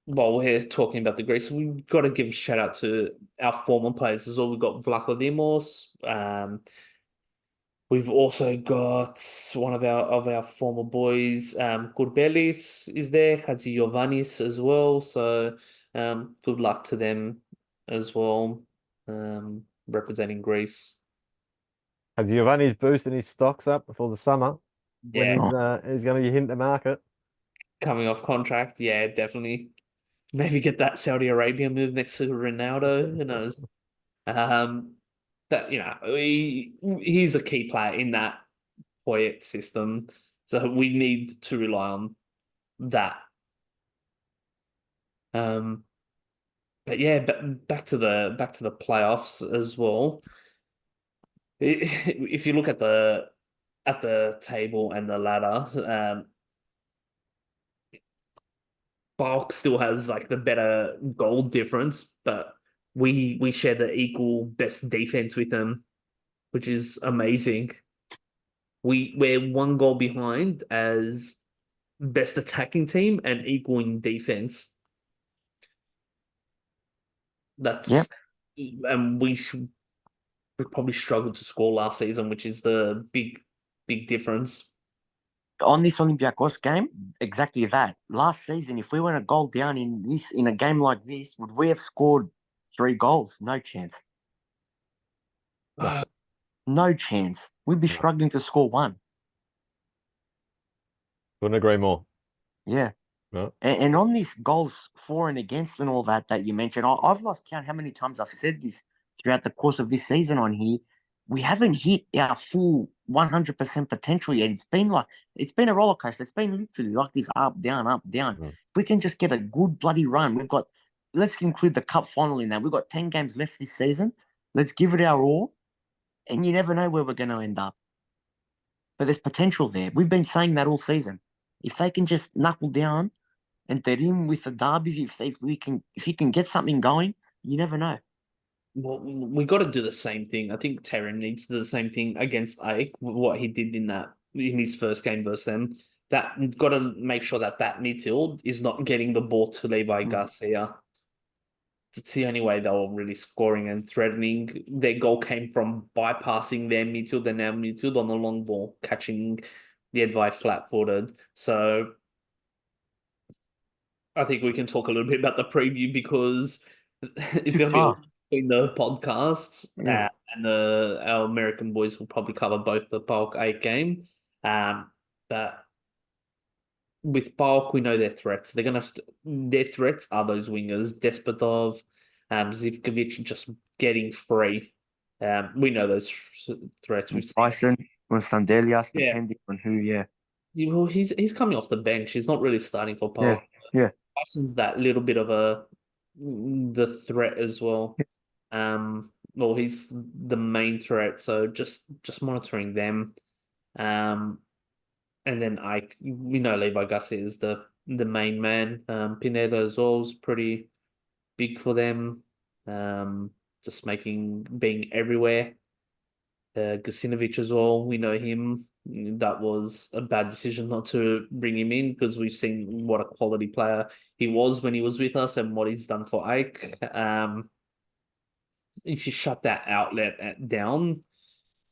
while we're talking about the Greeks, we've got to give a shout out to our former players as well. We've got Vlachodimos. We've also got one of our former boys, Kurbelis is there, Giovannis as well. So good luck to them as well, representing Greece. Giovanni's boosting his stocks up before the summer when he's going to be hitting the market. Coming off contract, yeah, definitely. Maybe get that Saudi Arabia move next to Ronaldo. Who knows? That he's a key player in that Poyet system, so we need to rely on that. But yeah, back to the playoffs as well. If you look at the table and the ladder, Bulk still has like the better goal difference, but we share the equal best defense with them, which is amazing. We're one goal behind as best attacking team and equal in defense. That's and we probably struggled to score last season, which is the big difference. On this Olympiakos game, exactly that. Last season, if we went a goal down in a game like this, would we have scored 3 goals? No chance. No chance. We'd be struggling to score 1. Couldn't agree more. Yeah. No. And on these goals for and against and all that you mentioned, I've lost count how many times I've said this throughout the course of this season on here. we haven't hit our full 100% potential yet. It's been a roller coaster. It's been literally like this up, down, up, down. Mm. If we can just get a good bloody run. Let's include the cup final in that. We've got 10 games left this season. Let's give it our all. And you never know where we're going to end up. But there's potential there. We've been saying that all season. If they can just knuckle down and they're in with the derbies, if he can get something going, you never know. Well, we got to do the same thing. I think Terry needs to do the same thing against Ike, what he did in his first game versus them. That got to make sure that midfield is not getting the ball to Levi Garcia. It's the only way they were really scoring and threatening. Their goal came from bypassing their midfield and our midfield on the long ball, catching the advice flat-footed. So I think we can talk a little bit about the preview because it's going to be in the podcasts, Yeah. and our American boys will probably cover both the PAOK 8 game. But with PAOK, we know their threats. Their threats are those wingers, Despotov, Zivkovic just getting free. We know those threats. We've seen Bryson or Sandelias, Yeah. depending on who. Yeah. Well, he's coming off the bench. He's not really starting for PAOK. Yeah. Bryson's that little bit of the threat as well. Well, he's the main threat, so just monitoring them. And then we know Levi Garcia is the main man. Pineda as well is pretty big for them. Just being everywhere. Gacinovic as well, we know him. That was a bad decision not to bring him in because we've seen what a quality player he was when he was with us and what he's done for Ike. If you shut that outlet down,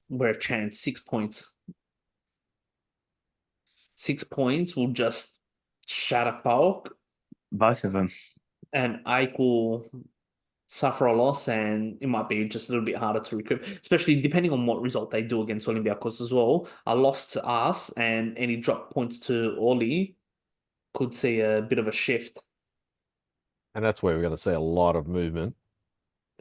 we're a chance. 6 points. 6 points will just shatter PAOK. Both of them. And Ike will suffer a loss, and it might be just a little bit harder to recoup, especially depending on what result they do against Olympiakos as well. A loss to us and any drop points to Oli could see a bit of a shift. And that's where we're going to see a lot of movement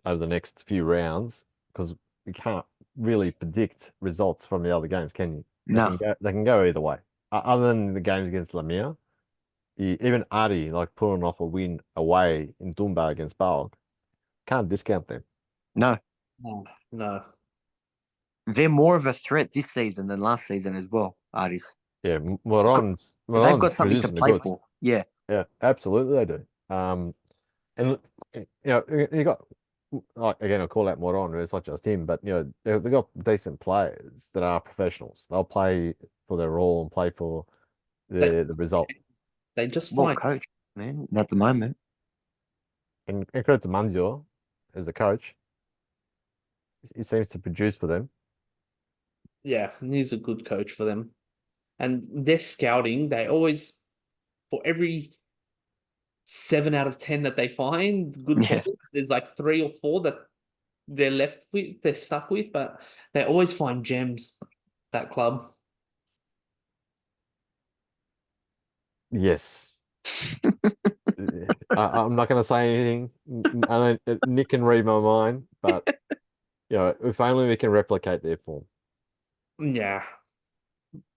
over the next few rounds because we can't really predict results from the other games, can you? No. They can go either way. Other than the games against Lamia, even Adi, like pulling off a win away in Dumba against PAOK, can't discount them. No. No. They're more of a threat this season than last season as well, Artis. Yeah, Moron's They've got something to producing the play goods. for. Yeah. Yeah, absolutely they do. And you know, you got like again, I'll call out Moron. It's not just him, but you know, they've got decent players that are professionals. They'll play for their role and play for the result. They just Well find coach, man, at the moment. And credit to Manzio as a coach. He seems to produce for them. Yeah, he's a good coach for them. And their scouting, they always, for every 7 out of 10 that they find good players, there's like 3 or 4 that they're stuck with, but they always find gems, that club. Yes. I'm not going to say anything. Nick can read my mind, but you know, if only we can replicate their form. Yeah.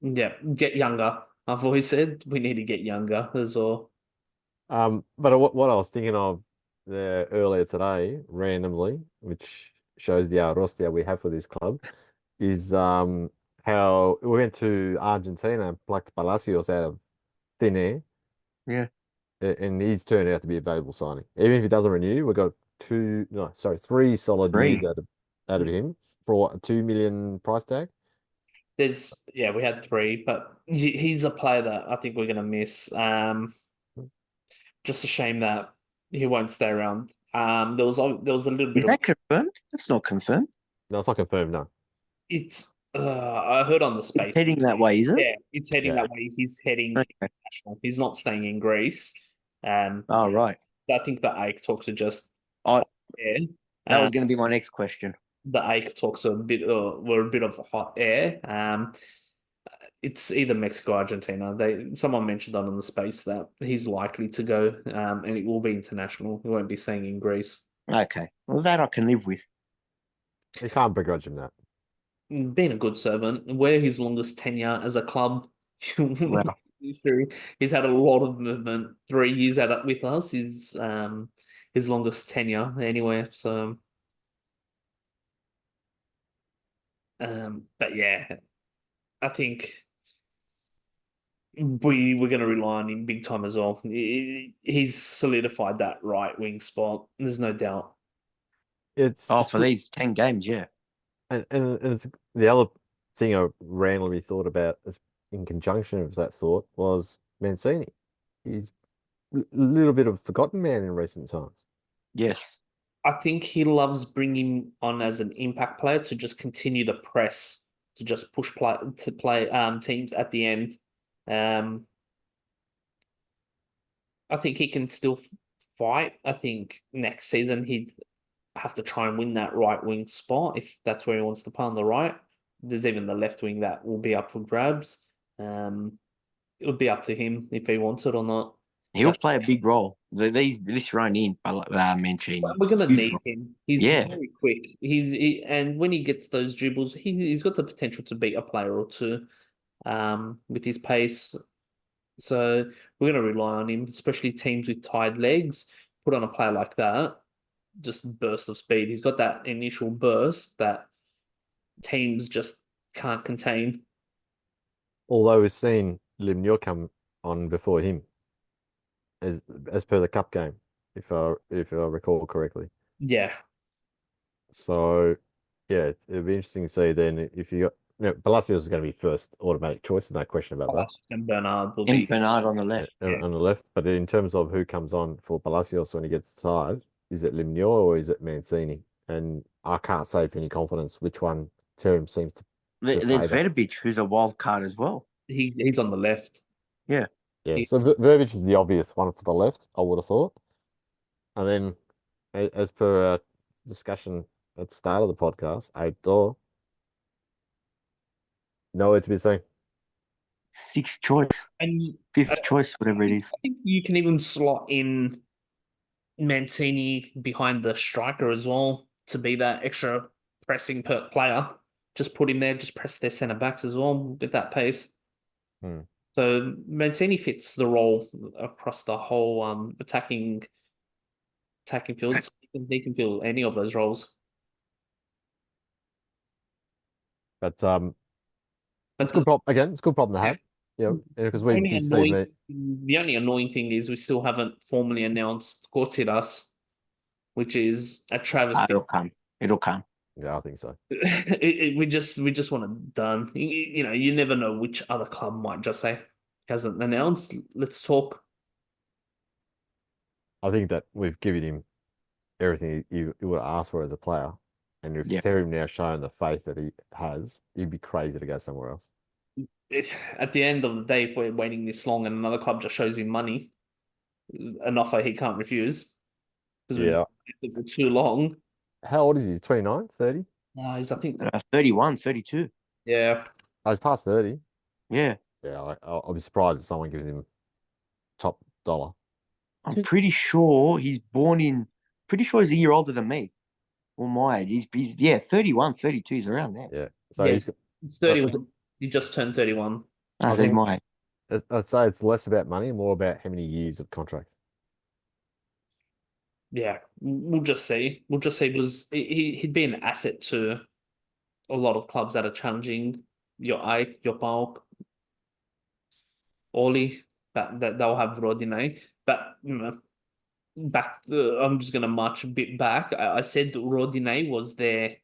Get younger. I've always said we need to get younger as well. But what I was thinking of there earlier today, randomly, which shows the roster we have for this club, is how we went to Argentina and plucked Palacios out of thin air. Yeah. And he's turned out to be a valuable signing. Even if he doesn't renew, we've got 3 solid years out of him for a 2 million price tag. We had 3, but he's a player that I think we're going to miss. Just a shame that he won't stay around. There was a little bit. Is that confirmed? That's not confirmed. No, it's not confirmed. No, It's I heard on the space. It's heading that way, is it? Yeah, it's heading that way. He's heading international. He's not staying in Greece. Oh, right. I think the Ike talks are just. That was going to be my next question. The Ike talks were a bit of hot air. It's either Mexico or Argentina. Someone mentioned that on the space that he's likely to go, and it will be international. He won't be staying in Greece. Okay, well that I can live with. you can't begrudge him that. been a good servant. We're his longest tenure as a club. Wow. He's had a lot of movement. 3 years out with us is his longest tenure anywhere. So but yeah, I think we're going to rely on him big time as well. He's solidified that right wing spot. There's no doubt. Oh, It's for good. these 10 games, yeah. And it's the other thing I randomly thought about as in conjunction with that thought was Mancini. He's a little bit of a forgotten man in recent times. Yes. I think he loves bringing on as an impact player to just continue the press, to just push play teams at the end. Um, I think he can still fight. I think next season he'd have to try and win that right wing spot if that's where he wants to play on the right. There's even the left wing that will be up for grabs. It would be up to him if he wants it or not. He'll But play a big role. This run in, Mancini. we're gonna Huge need role. him. He's Yeah. very quick. And when he gets those dribbles, he's got the potential to beat a player or two. With his pace. So we're gonna rely on him, especially teams with tired legs. Put on a player like that, just burst of speed. He's got that initial burst that teams just can't contain. Although we've seen Limnur come on before him as per the cup game, if I recall correctly. Yeah, So yeah, it'd be interesting to see then if you got Palacios is going to be first automatic choice, no question about that. and Bernard will And be. Bernard on the left. On the left. But in terms of who comes on for Palacios when he gets tired, is it Limnur or is it Mancini? And I can't say with any confidence which one Terim seems to There's favour. Verbic, who's a wild card as well. He's on the left. Yeah. Yeah, so Verbic is the obvious one for the left, I would have thought. And then, as per our discussion at the start of the podcast, outdoor, nowhere to be seen. Sixth choice, And fifth choice, whatever it is. I think you can even slot in Mancini behind the striker as well to be that extra pressing per player. Just put him there, just press their centre backs as well with that pace. Hmm. So Mancini fits the role across the whole attacking field. So he can fill any of those roles. But But it's a good problem again. It's a good problem to have. Yeah, because we did see the only annoying thing is we still haven't formally announced Kortidas, which is a travesty. It'll come. It'll come. Yeah, I think so. We just want it done. You never know which other club might just say hasn't announced. Let's talk. I think that we've given him everything he would have asked for as a player. And if Terry now showing the faith that he has, he'd be crazy to go somewhere else. At the end of the day, if we're waiting this long and another club just shows him money, an offer he can't refuse because we've waited for too long. How old is he? 29, 30? No, he's I think 31, 32. Yeah. Oh, he's past 30. Yeah. Yeah, I'll be surprised if someone gives him top dollar. I'm pretty sure pretty sure he's a year older than me. Or my age. He's 31, 32, he's around there. Yeah. So he's 31. He just turned 31. I think my age. I'd say it's less about money, more about how many years of contract. Yeah, we'll just see. We'll just see because he'd be an asset to a lot of clubs that are challenging your Ike, your PAO, Oli, that they'll have Rodinei. But I'm just gonna march a bit back. I said Rodinei was their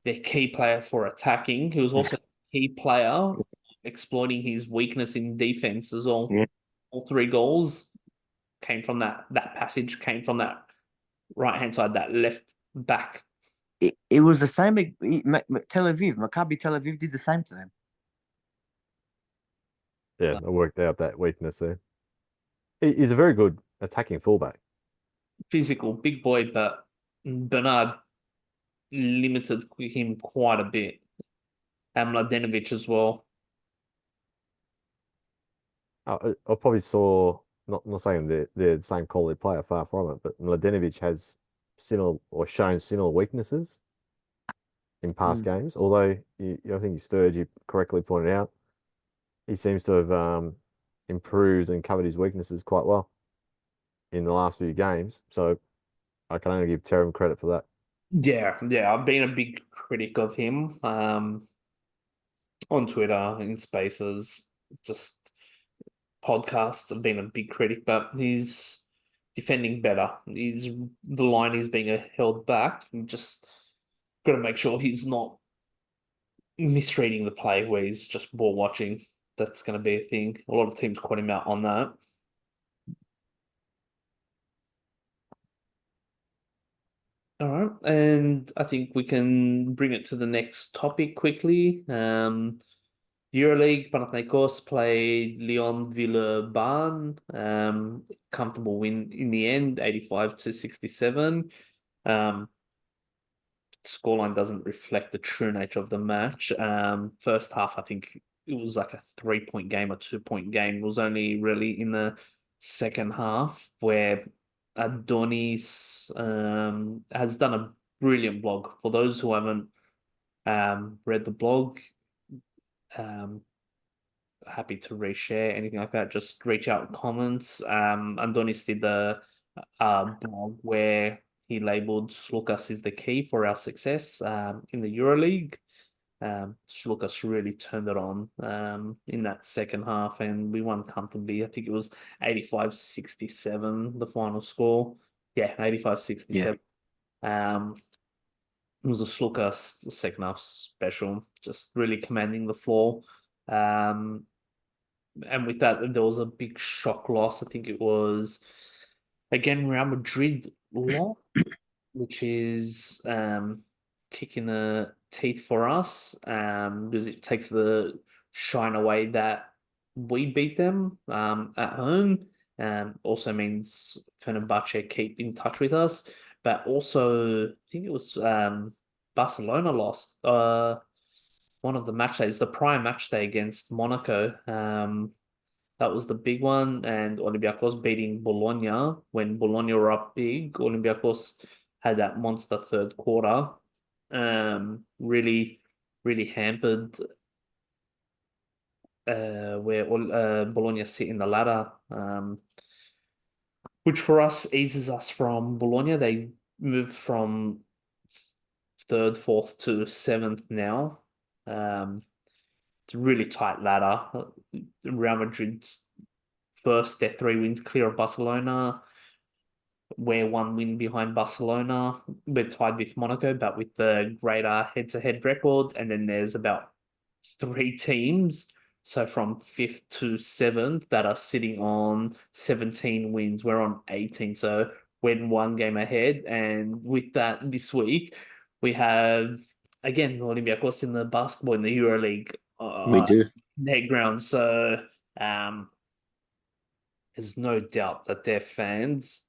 key player for attacking. He was also a key player exploiting his weakness in defense as well. Yeah. All 3 goals came from that passage, came from that right hand side, that left back. It was the same. Tel Aviv, Maccabi Tel Aviv did the same to them. Yeah, it worked out that weakness there. He's a very good attacking fullback. Physical, big boy, but Bernard limited him quite a bit. And Mladenovic as well. I probably saw, not saying they're the same quality player, far from it, but Mladenovic has similar or shown similar weaknesses. in past games. Although I think Sturge, you correctly pointed out, he seems to have improved and covered his weaknesses quite well in the last few games. So I can only give Terem credit for that. Yeah, I've been a big critic of him on Twitter, in Spaces, just podcasts. I've been a big critic, but he's defending better. The line is being held back. You just got to make sure he's not misreading the play where he's just ball watching. That's going to be a thing. A lot of teams caught him out on that. All right, and I think we can bring it to the next topic quickly. EuroLeague, Panathinaikos played Lyon Villeurbanne. Comfortable win in the end, 85-67. Scoreline doesn't reflect the true nature of the match. First half, I think it was like a 3-point game, a 2-point game. It was only really in the second half where Adonis has done a brilliant blog. For those who haven't read the blog, happy to reshare anything like that. Just reach out comments. Adonis did the blog where he labeled Slukas is the key for our success in the EuroLeague. Slukas really turned it on in that second half, and we won comfortably. I think it was 85-67, the final score. Yeah, 85-67. It was a Slukas second half special, just really commanding the floor. And with that, there was a big shock loss. I think it was, again, Real Madrid lost, which is kicking the teeth for us because it takes the shine away that we beat them at home. Also means Fenerbahce keep in touch with us, but also I think it was Barcelona lost one of the match days, the prime match day against Monaco. That was the big one, and Olympiakos beating Bologna when Bologna were up big. Olympiakos had that monster third quarter. Really, really hampered where Bologna sit in the ladder, which for us eases us from Bologna. They moved from third, fourth to seventh now. It's a really tight ladder. Real Madrid's first, their 3 wins clear of Barcelona. We're 1 win behind Barcelona. We're tied with Monaco, but with the greater head-to-head record. And then there's about 3 teams, so from 5th to 7th, that are sitting on 17 wins. We're on 18, so we're 1 game ahead. And with that, this week, we have, again, Olympiakos in the basketball in the EuroLeague. We do. Their ground, so there's no doubt that their fans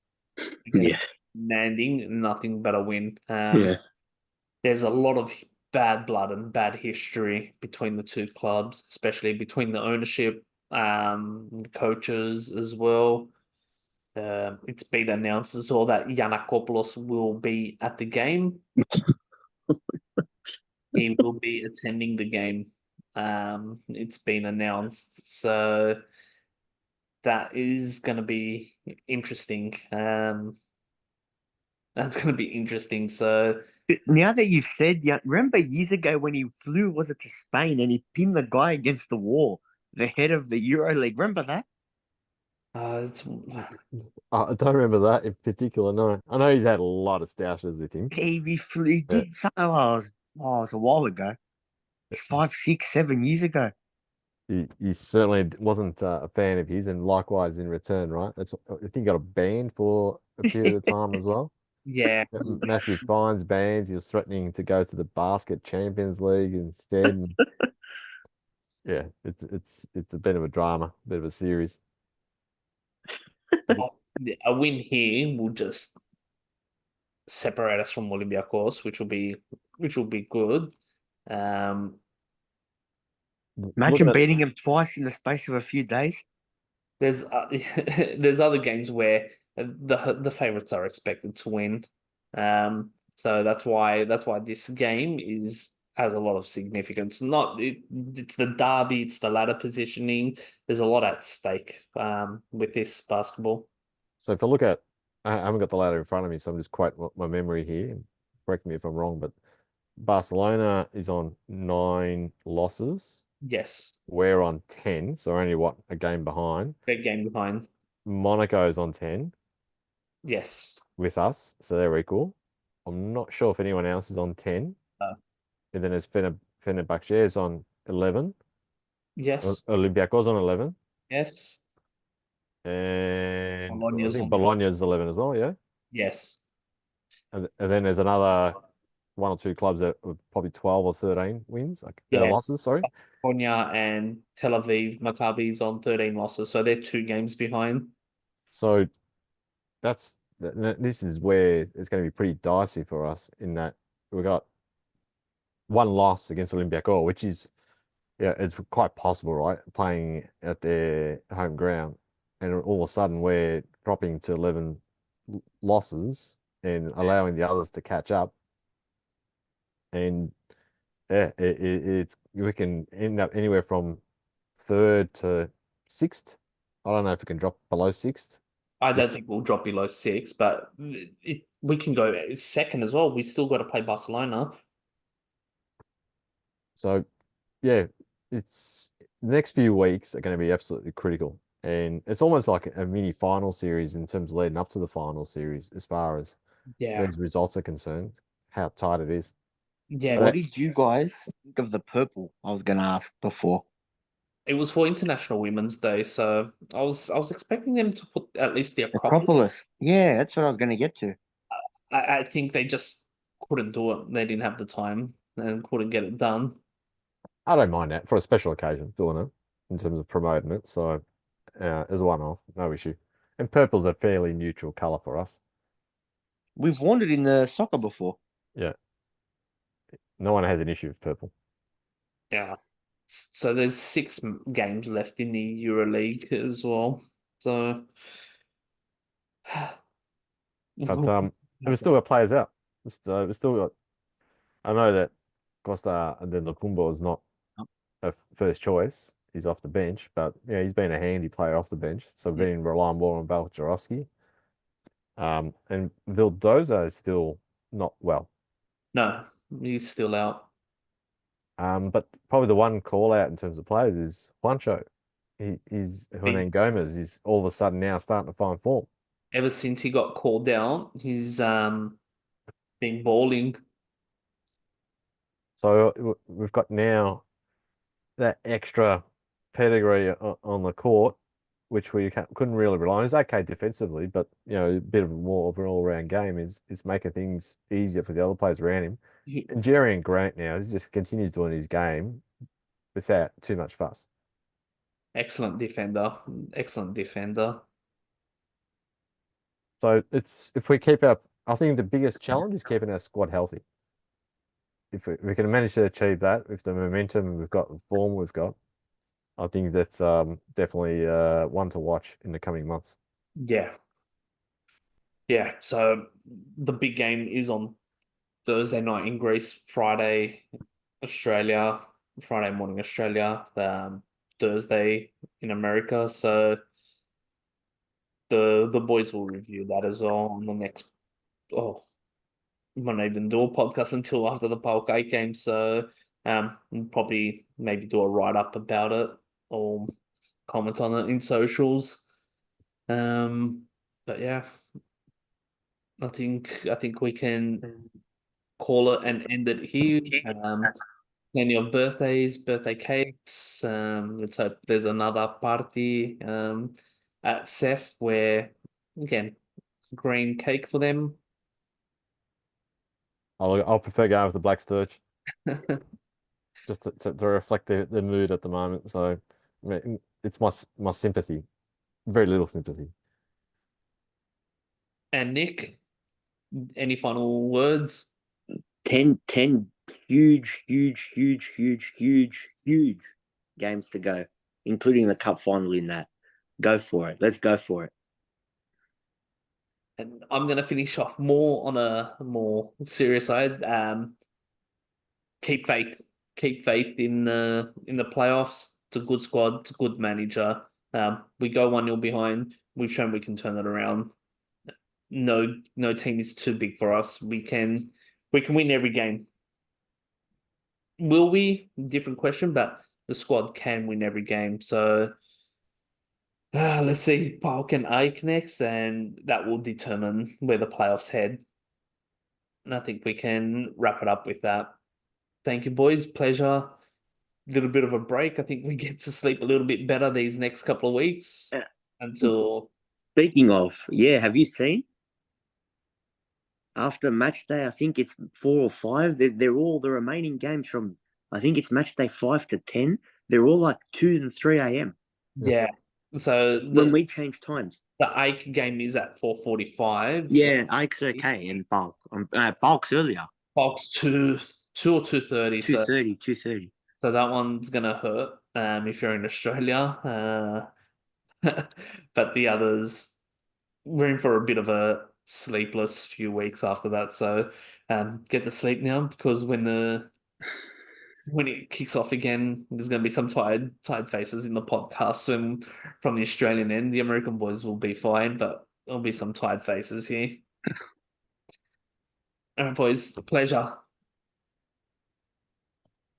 demanding nothing but a win. There's a lot of bad blood and bad history between the 2 clubs, especially between the ownership, the coaches as well. It's been announced as well that Giannakopoulos will be at the game. He will be attending the game. It's been announced, so that is going to be interesting. That's going to be interesting. So now that you've said, remember years ago when he flew, was it to Spain, and he pinned the guy against the wall, the head of the EuroLeague? Remember that? I don't remember that in particular. No, I know he's had a lot of stoushes with him. He flew. He did something. It was a while ago. It's 5, 6, 7 years ago. He certainly wasn't a fan of his, and likewise in return, right? I think he got a ban for a period of time as well. Yeah. Massive fines, bans. He was threatening to go to the Basket Champions League instead. Yeah, it's a bit of a drama, a bit of a series. A win here will just separate us from Olympiakos, which will be good. Imagine beating him twice in the space of a few days. There's there's other games where the favorites are expected to win. So that's why this game has a lot of significance. It's the derby, it's the ladder positioning. There's a lot at stake with this basketball. So to look at, I haven't got the ladder in front of me, so I'm just quoting my memory here. And correct me if I'm wrong, but Barcelona is on 9 losses. Yes, We're on 10, so only a game behind. big game behind. Monaco's on 10 Yes. with us, so they're equal. I'm not sure if anyone else is on 10. And then there's Fenerbahce is on 11. Yes. Olympiakos on 11. Yes. And I Bologna's think on. Bologna's 11 as well, yeah. Yes. And then there's another 1 or 2 clubs that have probably 12 or 13 wins, Yeah. losses, sorry. Konya and Tel Aviv Maccabi's on 13 losses, so they're 2 games behind. So this is where it's going to be pretty dicey for us in that we got 1 loss against Olympiakos, which is, yeah, it's quite possible, right? Playing at their home ground, and all of a sudden we're dropping to 11 losses and allowing the others to catch up. And yeah, it's we can end up anywhere from 3rd to 6th. I don't know if we can drop below 6th. I don't think we'll drop below 6, but we can go 2nd as well. We still got to play Barcelona. So yeah, it's the next few weeks are going to be absolutely critical. And it's almost like a mini final series in terms of leading up to the final series as far as these results are concerned, how tight it is. Yeah. What did you guys think of the purple? I was going to ask before. It was for International Women's Day, so I was expecting them to put at least the Acropolis. Acropolis. Yeah, that's what I was going to get to. I think they just couldn't do it. They didn't have the time and couldn't get it done. I don't mind that for a special occasion, doing it in terms of promoting it. So as a one-off, no issue. And purple's a fairly neutral color for us. We've worn it in the soccer before. Yeah. No one has an issue with purple. Yeah. So there's 6 games left in the EuroLeague as well. So, But we've still got players out. We've still got. I know that Costa and then Lacumbo is not a first choice. He's off the bench, but yeah, he's been a handy player off the bench. So we've been relying more on Balcharovsky. And Vildoza is still not well. no, he's still out. But probably the one call out in terms of players is Juancho. He's Hernan Gomez is all of a sudden now starting to find form. Ever since he got called out, he's been balling. So we've got now that extra pedigree on the court, which we couldn't really rely on. It's okay defensively, but a bit of more of an all-round game is making things easier for the other players around him. And Jerry Grant now he just continues doing his game without too much fuss. Excellent defender. Excellent defender. So if we I think the biggest challenge is keeping our squad healthy. If we can manage to achieve that with the momentum we've got, the form we've got, I think that's definitely one to watch in the coming months. Yeah. Yeah. So the big game is on Thursday night in Greece, Friday morning Australia, Thursday in America. So the boys will review that as well on the next. Oh, we might not even do a podcast until after the PAO game. So we'll probably maybe do a write up about it or comment on it in socials. But yeah, I think we can call it and end it here. Plenty of birthday cakes. Let's hope there's another party at Seth where again green cake for them. I'll prefer going with the black sturge, just to reflect the mood at the moment. So I mean, it's my sympathy, very little sympathy. And Nick, any final words? 10 huge games to go, including the cup final in that. Go for it. Let's go for it. And I'm gonna finish off more on a more serious side. Keep faith. Keep faith in the playoffs. It's a good squad. It's a good manager. We go 1-0 behind. We've shown we can turn it around. No team is too big for us. We can win every game. Will we? Different question, but the squad can win every game. So let's see PAOK and AEK next, and that will determine where the playoffs head. And I think we can wrap it up with that. Thank you, boys. Pleasure. Little bit of a break. I think we get to sleep a little bit better these next couple of weeks until. Speaking of, yeah, have you seen after match day? I think it's 4 or 5. They're all the remaining games from. I think it's match day 5 to 10. They're all like 2 and 3 a.m. Yeah. So when we change times. The AEK game is at 4:45. Yeah, AEK's okay and PAOK. PAOK's earlier. PAOK's 2 or 2:30. 2:30, 2:30. So that one's gonna hurt if you're in Australia. But the others, we're in for a bit of a sleepless few weeks after that. So get to sleep now, because when it kicks off again, there's going to be some tired faces in the podcast. And from the Australian end, the American boys will be fine, but there'll be some tired faces here. All right, boys, pleasure.